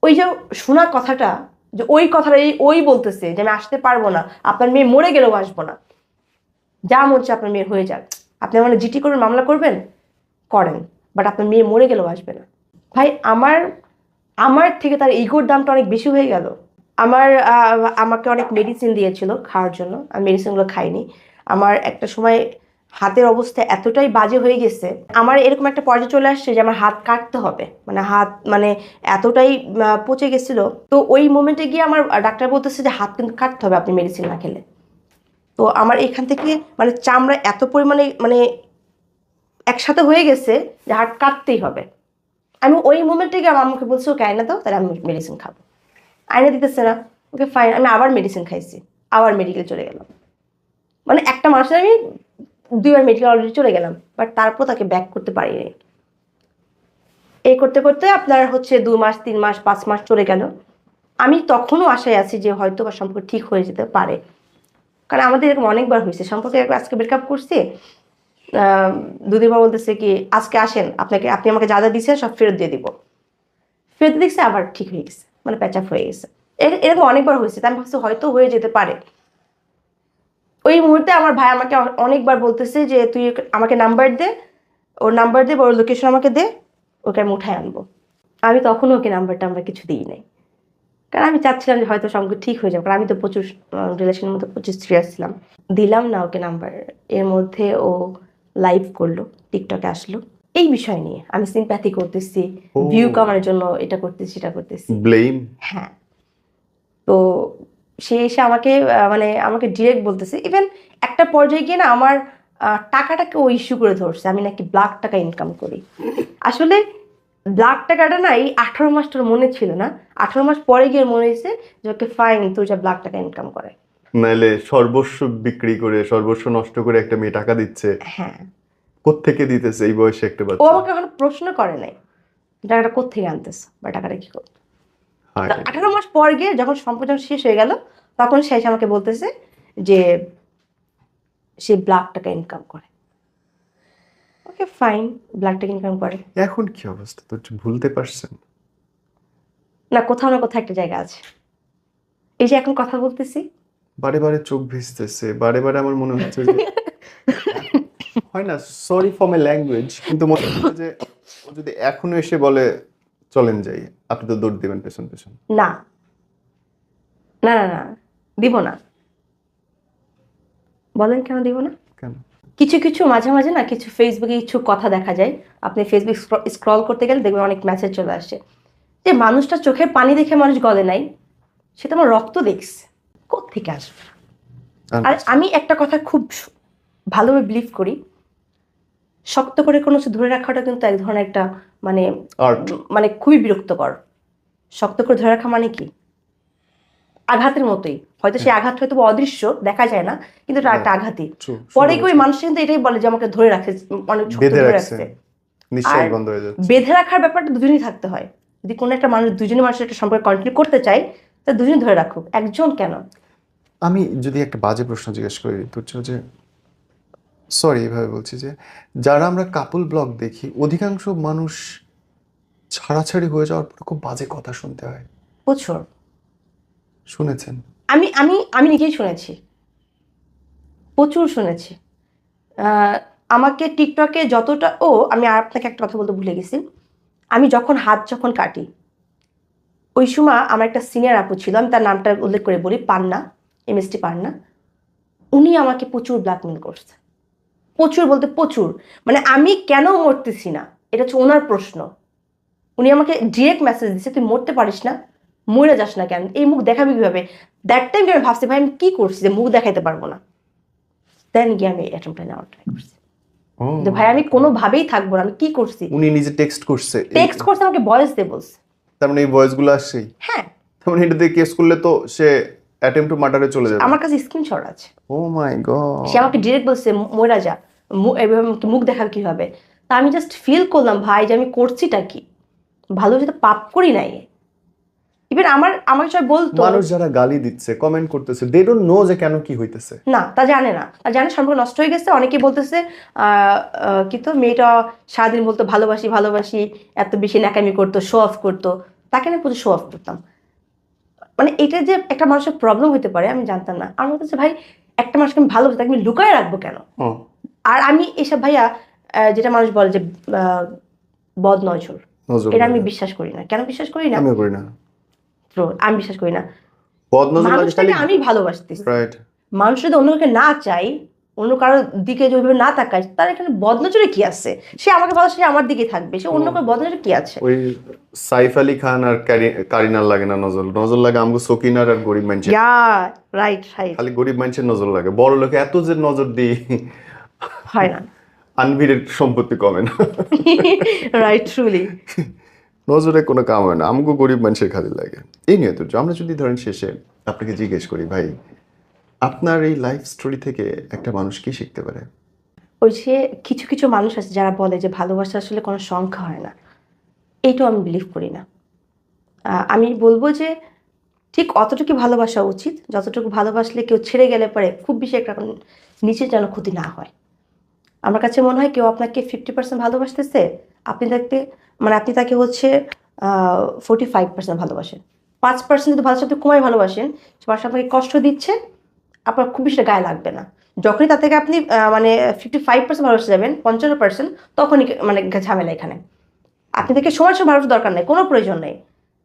ওই যে শোনা কথাটা, যে ওই কথাটা ওই বলতেছে যে আমি আসতে পারবো না, আপনার মেয়ে মরে গেলেও আসবো না, যা মন চায় আপনার মেয়ে হয়ে যাক, আপনি মানে জিটি করবেন, মামলা করবেন, করেন, বাট আপনার মেয়ে মরে গেলেও আসবে না। ভাই আমার আমার থেকে তার ইগোর দামটা অনেক বেশি হয়ে গেল। আমাকে অনেক মেডিসিন দিয়েছিল খাওয়ার জন্য, আমি মেডিসিনগুলো খাইনি। আমার একটা সময় হাতের অবস্থা এতটাই বাজে হয়ে গেছে, আমার এরকম একটা পর্যায়ে চলে আসছে যে আমার হাত কাটতে হবে, মানে হাত মানে এতটাই পচে গেছিল। তো ওই মোমেন্টে গিয়ে আমার ডাক্তার বলতেছে যে হাত কিন্তু কাটতে হবে আপনি মেডিসিন না খেলে। তো আমার এখান থেকে মানে চামড়া এত পরিমাণে মানে একসাথে হয়ে গেছে যে হাত কাটতেই হবে। আমি ওই মোমেন্টে গিয়ে আমার আমাকে বলছে ওকে আয়না দাও, তাহলে আমি মেডিসিন খাবো। আয়না দিতেছে না, ওকে ফাইন, আমি আবার মেডিসিন খাইছি, আবার মেডিকেল চলে গেলাম। মানে একটা মাসে আমি 2বার মেডিকেল অলরেডি চলে গেলাম, বাট তারপর তাকে ব্যাক করতে পারিনি। এই করতে করতে আপনার হচ্ছে 2 মাস, 3 মাস, 5 মাস চলে গেল। আমি তখনও আশায় আছি যে হয়তো বা সম্পর্ক ঠিক হয়ে যেতে পারে, কারণ আমাদের এরকম অনেকবার হয়েছে সম্পর্কে। আজকে ব্রেকআপ করছি, 2 দিন পর বলতেছে কি আজকে আসেন, আপনি আমাকে যা যা দিচ্ছেন সব ফেরত দিয়ে দিব। ফেরত দেখছে আবার ঠিক হয়ে গেছে, মানে প্যাচ আপ হয়ে গেছে। এরকম অনেকবার হয়েছে, তাই আমি ভাবছি হয়তো হয়ে যেতে পারে। ওই মুহূর্তে আমার ভাই আমাকে অনেকবার বলতেছে যে তুই আমাকে নাম্বার দে, ওর নাম্বার দে, ওর লোকেশন আমাকে দে, ওকে আমি উঠায় আনবো। আমি তখনও ওকে নাম্বারটা আমরা কিছু দিই নাই, কারণ আমি চাচ্ছিলাম যে হয়তো সঙ্গে ঠিক হয়ে যাবে, কারণ আমি তো প্রচুর রিলেশনের মধ্যে প্রচুর সিরিয়াস ছিলাম। দিলাম না ওকে নাম্বার। এর মধ্যে ও লাইভ করলো, টিকটকে আসলো, এই বিষয় নিয়ে আমি সিম্প্যাথি করতেছি, ভিউ কামানোর জন্য এটা করতেছি সেটা করতেছি, ব্লেম। হ্যাঁ। তো সে এসে আমাকে মানে আমাকে ডিরেক্ট বলতেছে, ইভেন একটা পর্যায়ে গিয়ে না আমার টাকাটাকে ও ইস্যু করে ধরছে আমি নাকি ব্ল্যাক টাকা ইনকাম করি। আসলে ব্ল্যাক টাকাটা না এই 18 মাস তোর মনে ছিল না, 18 মাস পরে গিয়ে মনে হয়েছে যে ওকে ফাইন তুই যা ব্ল্যাক টাকা ইনকাম করে। নাইলে সর্বস্ব বিক্রি করে সর্বস্ব নষ্ট করে একটা মেয়ে টাকা দিচ্ছে, হ্যাঁ কোত্থেকে দিতেছে এই বয়সে একটা ও বাচ্চা? আমাকে এখন প্রশ্ন করে নাই টাকাটা কোত্থেকে আনতেছ বা টাকাটা কি করতো। হায় তো হায়। 18 মাস পর গিয়ে যখন সম্প্রচার শেষ হয়ে গেল তখন সে এসে আমাকে বলতেছে যে সে ব্ল্যাক টাকা ইনকাম করে। ওকে ফাইন, ব্ল্যাক টাকা ইনকাম করে, এখন কি অবস্থা তো ভুলতে পারছেন? না কোথাও না কোথাও একটা জায়গা আছে। এই যে এখন কথা বলতেছি বারে বারে চোখ ভিজতেছে, বারে বারে আমার মনে হচ্ছে যে হয় না, সরি ফর মাই ল্যাঙ্গুয়েজ, কিন্তু মনে হচ্ছে যে ও যদি এখনো এসে বলে চলেন যাই, আপনি তো দৌড় দিবেন পেছন পেছন। না না না না দিব না। বলেন কেন দিব না? কেন? কিছু কিছু মাঝে মাঝে না কিছু ফেসবুকে কিছু কথা দেখা যায়, আপনি ফেসবুক স্ক্রল করতে গেলে দেখবেন অনেক মেসেজ চলে আসে যে মানুষটা চোখের পানি দেখে মানুষ গলে নাই, সেটা আমার রক্ত দেখছে, কোত্থেকে আসবে। আর আমি একটা কথা খুব ভালোভাবে বিলিভ করি, শক্ত করে কোনো কিছু ধরে রাখাটা কিন্তু এক ধরনের একটা মানে আর্ট। মানে খুবই বিরক্তকর। শক্ত করে ধরে রাখা মানে কি আঘাতের মতোই, হয়তো সেই আঘাত হয়তো বা অদৃশ্য দেখা যায় না, কিন্তু এটা একটা আঘাতই। পরে কি ওই মানুষ কিন্তু এটাই বলে যে আমাকে ধরে রাখে, অনেক শক্ত বেঁধে ধরে রাখছে, রাখছে। নিশ্চয়ই আর বন্ধ হয়ে যাচ্ছে। বেঁধে রাখার ব্যাপারটা দুজনই থাকতে হয়। যদি কোনো একটা মানুষ দুজনের মানুষের একটা সম্পর্ক কন্টিনিউ করতে চায় তা দুজনই ধরে রাখুক, একজন কেন। আমি যদি একটা বাজে প্রশ্ন জিজ্ঞেস করি তো হচ্ছে যে, সরি এভাবে বলছি যে, যারা আমরা কাপল ব্লগ দেখি অধিকাংশ মানুষ ছাড়াছাড়ি হয়ে যাওয়ার পর খুব বাজে কথা শুনতে হয়, প্রচুর। শুনেছেন? আমি আমি আমি নিজেই শুনেছি, প্রচুর শুনেছি। আমাকে টিকটকে যতটা আমি আর আপনাকে একটা কথা বলতে ভুলে গেছি। আমি যখন কাটি ওই সময় আমার একটা সিনিয়র আপু ছিল, আমি তার নামটা উল্লেখ করে বলি, পান্না, MST পান্না। উনি আমাকে প্রচুর ব্ল্যাকমেল করছে, প্রচুর বলতে প্রচুর। মানে আমি কেন মরতেছি না এটা হচ্ছে ওনার প্রশ্ন। উনি আমাকে ডিরেক্ট মেসেজ দিচ্ছে তুই মরতে পারিস না, মরে যাস না কেন, এই মুখ দেখাবি কিভাবে। দ্যাট টাইম আমি ভাবছি ভাই আমি কি করছি যে মুখ দেখাইতে পারবো না। দেন গিয়ে আমি অ্যাটেম্পটা নেওয়ার ট্রাই করছি ও, যে ভাই আমি কোনোভাবেই থাকবো না, আমি কি করছি। উনি নিজে টেক্সট করছে? টেক্সট করছে আমাকে, ভয়েস দিয়ে বলছে। তার মানে এই ভয়েসগুলো আসছেই, হ্যাঁ তার মানে এটা দিয়ে কেস করলে তো সে অ্যাটেম্প টু মার্ডারে চলে যাবে। আমার কাছে স্ক্রিনশট আছে। ও মাই গড। সে আমাকে ডিরেক্ট বলছে মরা যা, এভাবে আমাকে মুখ দেখাবে কিভাবে। তা আমি জাস্ট ফিল করলাম ভাই যে আমি করছিটা কি, ভালো যেটা পাপ করি নাই। ইভেন আমার সবাই বলতো মানুষ যারা গালি দিচ্ছে, কমেন্ট করতেছে, দে ডোন্ট নো যে কেন কি হইতেছে। না, তা জানে না, তা জানে সম্পর্ক নষ্ট হয়ে গেছে। অনেকেই বলতেছে কি তো মেয়েটা সারাদিন বলতো ভালোবাসি ভালোবাসি, এত বেশি ন্যাকামি করতো, শো অফ করতো। তাকে আমি প্রচুর শো অফ করতাম। মানে এটা যে একটা মানুষের প্রবলেম হতে পারে আমি জানতাম না। আমার মনে হচ্ছে ভাই একটা মানুষকে আমি ভালোবাসি তাকে আমি লুকায় রাখবো কেন। আর আমি এসব ভাইয়া যেটা মানুষ বলে যে বদ নজর, এটা আমি বিশ্বাস করি না। কেন বিশ্বাস করি না? আমিও করি না। আমি বিশ্বাস করি না। বদনজর লাগে মানুষটাকে আমি ভালোবাসতেছি, রাইট। মানুষ যদি অন্য কাউকে না চাই, অন্য কারোর দিকে যদি ওইভাবে না তাকায়, তার এখানে বদনজরে কি আছে? সে আমাকে ভালোবাসে, সে আমার দিকে থাকবে, সে অন্য কারোর বদনজরে কি আছে? ওই সাইফ আলী খান আর কারিনার লাগে না নজর, নজর লাগে আমগো সকিনার আর গরিব মানুষের। ইয়া রাইট রাইট, খালি গরিব মানুষের নজর লাগে, বড় লোকে এত যে নজর দিই হয় না। আনভিরের সম্পত্তি কমে না। Right truly. নজরে কোনো কাম হয় না, আমগো গরিব মানুষের খালি লাগে। এই নিয়ে তো আমরা যদি ধরেন শেষে আপনাকে জিজ্ঞেস করি ভাই, আপনার এই লাইফ স্টোরি থেকে একটা মানুষ কি শিখতে পারে? ওই যে কিছু কিছু মানুষ আছে যারা বলে যে ভালোবাসা আসলে কোনো সংখ্যা হয় না, এইটাও আমি বিলিভ করি না। আমি বলবো যে ঠিক অতটুকু ভালোবাসা উচিত যতটুকু ভালোবাসলে কেউ ছেড়ে গেলে পরে খুব বেশি একটা নিচে যেন ক্ষতি না হয়। আমার কাছে মনে হয় কেউ আপনাকে 50% ভালোবাসতেছে, আপনি তাকে হচ্ছে 45% ভালোবাসেন, 5% যদি ভালোবাসেন আপনি কমাই ভালোবাসেন, সে মানুষ আপনাকে কষ্ট দিচ্ছে, আপনার খুব বেশি গায়ে লাগবে না। যখনই তার থেকে আপনি 55% ভালোবাসে যাবেন, 55%, তখনই মানে ঝামেলা এখানে। আপনি তাকে সময় ভালোবাসার দরকার নেই, কোনো প্রয়োজন নেই।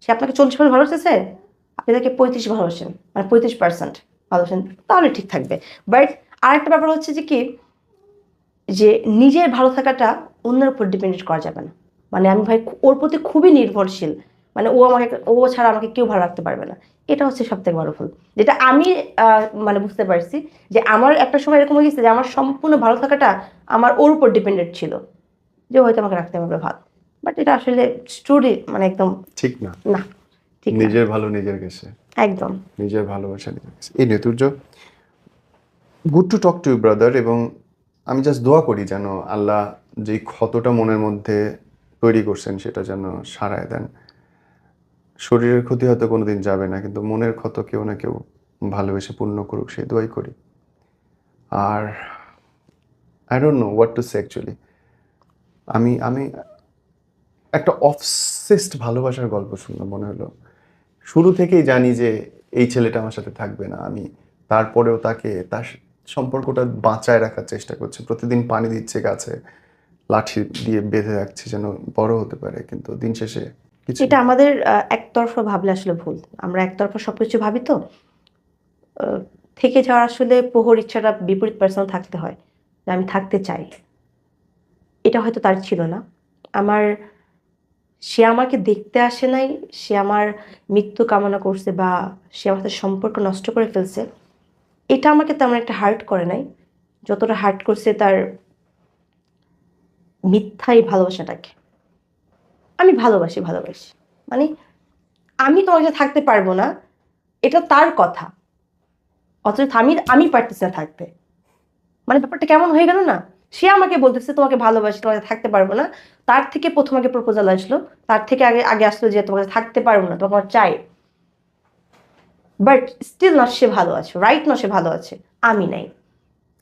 সে আপনাকে 40% ভালোবাসতেছে, আপনি তাকে 35 ভালোবাসেন, 35% ভালোবাসেন, তাহলে ঠিক থাকবে। বাট আরেকটা ব্যাপার হচ্ছে যে কি, যে নিজের ভালো থাকাটা অন্যের উপর ডিপেন্ড করা যাবে না। মানে আমি ভাই ওর প্রতি খুবই নির্ভরশীল, মানে ও ছাড়া আমাকে কেউ ভালো রাখতে পারবে না। এটা হচ্ছে সব থেকে বড় ভুল, যেটা আমি মানে বুঝতে পারছি যে আমার একটা সময় এরকম হয়ে গেছে যে আমার সম্পূর্ণ ভালো থাকাটা আমার ওর উপর ডিপেন্ডেন্ট ছিল, যে হয়তো আমাকে রাখতে পারবে ভালো। বাট এটা আসলে স্টোরি মানে একদম ঠিক না। না, ঠিক না, নিজের ভালো নিজের কাছে, একদম। নিজের ভালোবাসা নিজের কাছে। এই নেতুর্য, good to talk to you brother. এবং আমি জাস্ট দোয়া করি যেন আল্লাহ যেই ক্ষতটা মনের মধ্যে তৈরি করছেন সেটা যেন সারায় দেন। শরীরের ক্ষতি হয়তো কোনোদিন যাবে না, কিন্তু মনের ক্ষত কেউ না কেউ ভালোবেসে পূর্ণ করুক, সেই দোয়াই করি। আর I don't know what to say actually. আমি আমি একটা অবসেসড ভালোবাসার গল্প শুনলাম, মনে হলো শুরু থেকেই জানি যে এই ছেলেটা আমার সাথে থাকবে না, আমি তারপরেও তাকে তার সম্পর্কটা বাঁচায় রাখার চেষ্টা করছি, প্রতিদিন পানি দিচ্ছে গাছে, লাঠি দিয়ে বেঁধে রাখছি যেন বড় হতে পারে, কিন্তু দিন শেষে কিছু এটা আমাদের একতরফা ভাবলে আসলে ভুল। আমরা একতরফা সবকিছু ভাবি তো, আহ, থেকে যাওয়ার আসলে প্রহর ইচ্ছাটা বিপরীত পার্সন থাকতে হয়, যে আমি থাকতে চাই। এটা হয়তো তার ছিল না। আমার সে আমাকে দেখতে আসে নাই, সে আমার মৃত্যু কামনা করছে বা সে আমার সাথে সম্পর্ক নষ্ট করে ফেলছে, এটা আমাকে তেমন একটা হার্ট করে নাই, যতটা হার্ট করছে তার মিথ্যাই ভালোবাসাটাকে। আমি ভালোবাসি ভালোবাসি মানে আমি তোমার সাথে থাকতে পারবো না, এটা তার কথা, অথচ আমি আমি পারতেছি না থাকতে। মানে ব্যাপারটা কেমন হয়ে গেল না, সে আমাকে বলতেছে তোমাকে ভালোবাসি, তোমাকে থাকতে পারবো না। তার থেকে প্রথম আগে প্রপোজাল আসলো, তার থেকে আগে আগে আসলো যে তোমাকে থাকতে পারবো না, তোমাকে আমার চাই। বাট স্টিল না, সে ভালো আছে, রাইট না, সে ভালো আছে, আমি নাই।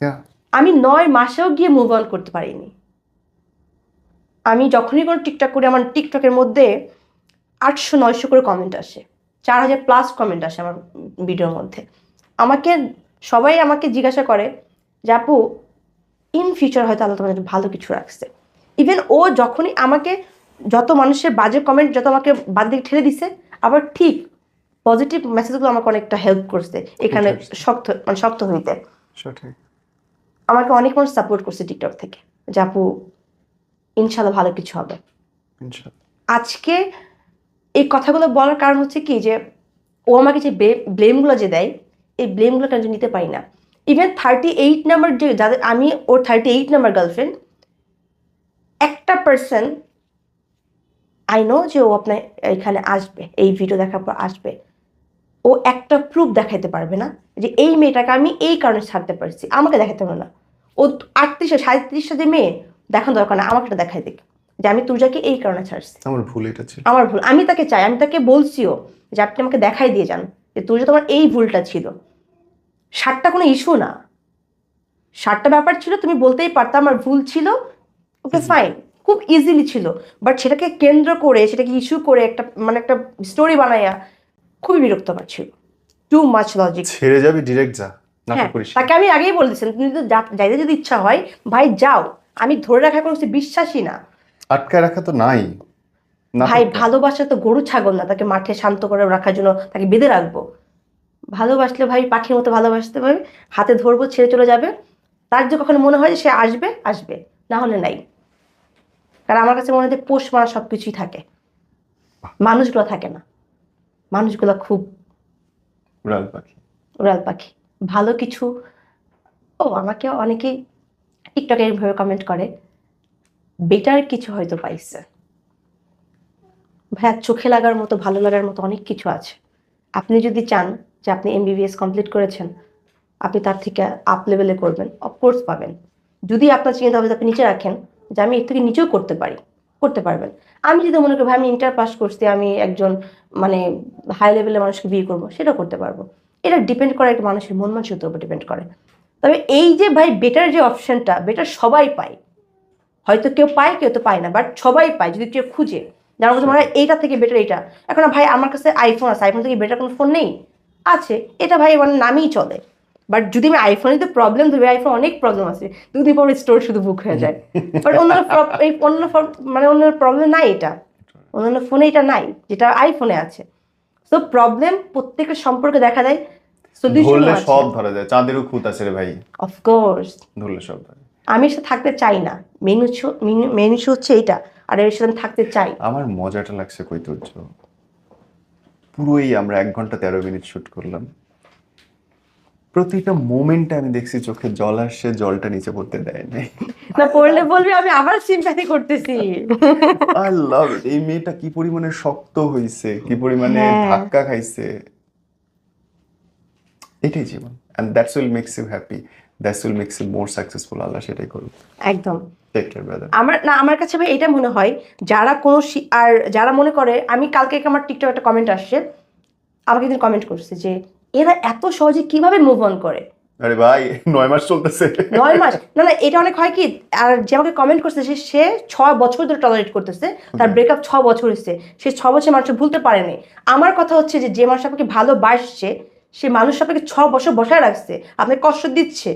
Yeah. আমি 9 মাসেও গিয়ে মুভ অন করতে পারিনি। আমি যখনই কোনো টিকটক করি, আমার টিকটকের মধ্যে 800-900 করে কমেন্ট আসে, 4000+ কমেন্ট আসে আমার ভিডিওর মধ্যে। আমাকে সবাই আমাকে জিজ্ঞাসা করে যে আপু, ইন ফিউচার হয়তো আল্লাহ তোমাদের ভালো কিছু রাখছে। ইভেন ও যখনই আমাকে যত মানুষের বাজে কমেন্ট যত আমাকে বাদ দিকে ঠেলে দিছে, আবার ঠিক পজিটিভ মেসেজগুলো আমাকে অনেকটা হেল্প করছে এখানে শক্ত হইতে। সঠিক। আমাকে অনেক মানুষ সাপোর্ট করছে টিকটক থেকে, যে আপু ইনশাল্লাহ ভালো কিছু হবে। ইনশাআল্লাহ। আজকে এই কথাগুলো বলার কারণ হচ্ছে কি, যে ও আমাকে যে ব্লেমগুলো যে দেয়, এই ব্লেমগুলো কেন নিতে পারি না। ইভেন 38 নাম্বার যে যাদের, আমি ওর 38 নাম্বার গার্লফ্রেন্ড, একটা পার্সন আই নো যে ও আপনার এখানে আসবে, এই ভিডিও দেখার পর আসবে, ও একটা প্রুফ দেখাইতে পারবে না যে এই মেয়েটাকে আমি এই কারণে ছাড়তে পারছি, আমাকে দেখাতে পারবে না। ও 38-37টা যে মেয়ে দেখানো দরকার না, আমাকে এটা দেখাই দিক যে আমি তুজাকে এই কারণে ছাড়ছি। আমার ভুল এটা ছিল। আমার ভুল, আমি তাকে চাই, আমি তাকে বলছিও যে আপনি আমাকে দেখাই দিয়ে যান যে তুই যে তোমার এই ভুলটা ছিল। 60টা কোনো ইস্যু না, 60টা ব্যাপার ছিল, তুমি বলতেই পারতাম আমার ভুল ছিল, ওকে ফাইন, খুব ইজিলি ছিল। বাট সেটাকে কেন্দ্র করে, সেটাকে ইস্যু করে একটা মানে একটা স্টোরি বানাইয়া খুবই বিরক্তকর ছিল। Too much logic. ছেড়ে যাবি, ডিরেক্ট যা, নাটক হ্যাঁ, করিস না। তাকে আমি আগেই বলেছিলাম তুমি যদি যাইতে যদি ইচ্ছা হয় ভাই যাও, আমি ধরে রাখা কোনো কিছু বিশ্বাসী না। আটকায় রাখা তো নাই, ভাই নাটকটা। ভালোবাসা তো গরু ছাগল না, তাকে মাঠে শান্ত করে রাখার জন্য তাকে বেঁধে রাখবো। ভালোবাসলে ভাই পাখির মতো ভালোবাসতে হবে, হাতে ধরবো, ছেড়ে চলে যাবে। তার যে কখনো মনে হয় যে সে আসবে আসবে, না হলে নাই। কারণ আমার কাছে মনে হয় যে পোষ মারা সব কিছুই থাকে, মানুষগুলো থাকে না। মানুষগুলো খুব উড়াল পাখি। উড়াল পাখি। ভালো কিছু, আমাকে অনেকেই টিকটকে এইভাবে কমেন্ট করে বেটার কিছু হয়তো পাইছে। ভাইয়া চোখে লাগার মতো, ভালো লাগার মতো অনেক কিছু আছে। আপনি যদি চান যে আপনি MBBS কমপ্লিট করেছেন, আপনি তার থেকে আপ লেভেলে করবেন, অফকোর্স পাবেন। যদি আপনার চিন্তা ভাবনা আপনি নিচে রাখেন যে আমি এর থেকে নিচেও করতে পারি, করতে পারবেন। আমি যদি মনে করি ভাই আমি ইন্টার পাস করছি, আমি একজন মানে হাই লেভেলের মানুষকে বিয়ে করবো, সেটাও করতে পারবো। এটা ডিপেন্ড করে একটা মানুষের মন মানসিকতার উপর ডিপেন্ড করে। তবে এই যে ভাই বেটার যে অপশনটা, বেটার সবাই পায়, হয়তো কেউ পায় কেউ তো পায় না, বাট সবাই পায় যদি কেউ খুঁজে। যার মধ্যে মনে হয় এইটা থেকে বেটার এইটা। এখন ভাই আমার কাছে আইফোন আছে, আইফোন থেকে বেটার কোনো ফোন নেই, আছে, এটা ভাই মানে নামেই চলে। বাট যদি আমি আইফোনে তো প্রবলেম ধরবে, আইফোন অনেক প্রবলেম আছে, 2 দিন পর স্টোর শুধু বুক হয়ে যায়। বাট অন্য প্রবলেম নাই, এটা অন্যান্য ফোনে এটা নাই যেটা আইফোনে আছে। তো প্রবলেম প্রত্যেকের সম্পর্কে দেখা যায়, সলিউশনও ধরলে আছে। সব ধরা যায়, চাঁদেরও খুঁত আছে রে ভাই, অফকোর্স ধরলে সব ধরে। আমি এর সাথে থাকতে চাই না, মেন ইস্যু হচ্ছে এইটা, আর এর সাথে আমি থাকতে চাই। আমার মজাটা লাগছে কই তুর্য, পুরোই আমরা 1 ঘন্টা 13 মিনিট শুট করলাম। প্রতিটা মোমেন্টে আমি দেখছি চোখে জল আসছে, জলটা নিচে পড়তে দেয় নাই। না পড়লে বলবি আমি আবার সিম্প্যাথি করতেছি। আই লাভ ইট। এই মেয়েটা কি পরিমাণে শক্ত হইছে, কি পরিমাণে হ্যাঁ। ধাক্কা খাইছে। এটাই জীবন, and that's will makes you happy, that will makes you more successful। আল্লাহ সেটাই করুন। একদম। Take care brother. আমার কাছে ভাই এটা মনে হয়, যারা আর যারা মনে করে, আমি কালকে আমার টিকটক একটা কমেন্ট আসছে, আমাকে একদিন কমেন্ট করছে যে এরা এত সহজে কিভাবে মুভ অন করে। আরে ভাই 9 মাস চলতেছে। 9 মাস না না, এটা অনেক হয় কি। আর যে আমাকে কমেন্ট করছে সে 6 বছর ধরে টলারেট করতেছে, তার ব্রেকআপ 6 বছর হয়েছে, সে 6 বছর মানুষ ভুলতে পারেনি। আমার কথা হচ্ছে যে মানুষ আপনাকে ভালোবাসছে, সে মানুষ আপনাকে 6 বছর বসায় রাখছে, আপনাকে কষ্ট দিচ্ছে,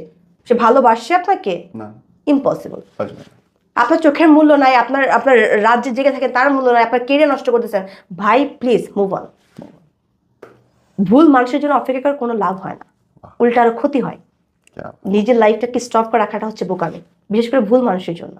সে ভালোবাসছে আপনাকে? না, ইম্পসিবল। আসবে না। আপনার চোখের মূল্য নাই, আপনার রাজ্যে জেগে থাকে তার মূল্য নাই, আপনার কেরিয়ার নষ্ট করতেছেন। ভাই প্লিজ মুভ অন। ভুল মানুষের জন্য অপেক্ষা করার কোনো লাভ হয় না, উল্টা আরো ক্ষতি হয়। নিজের লাইফটাকে স্টপ করে রাখাটা হচ্ছে বোকামি, বিশেষ করে ভুল মানুষের জন্য।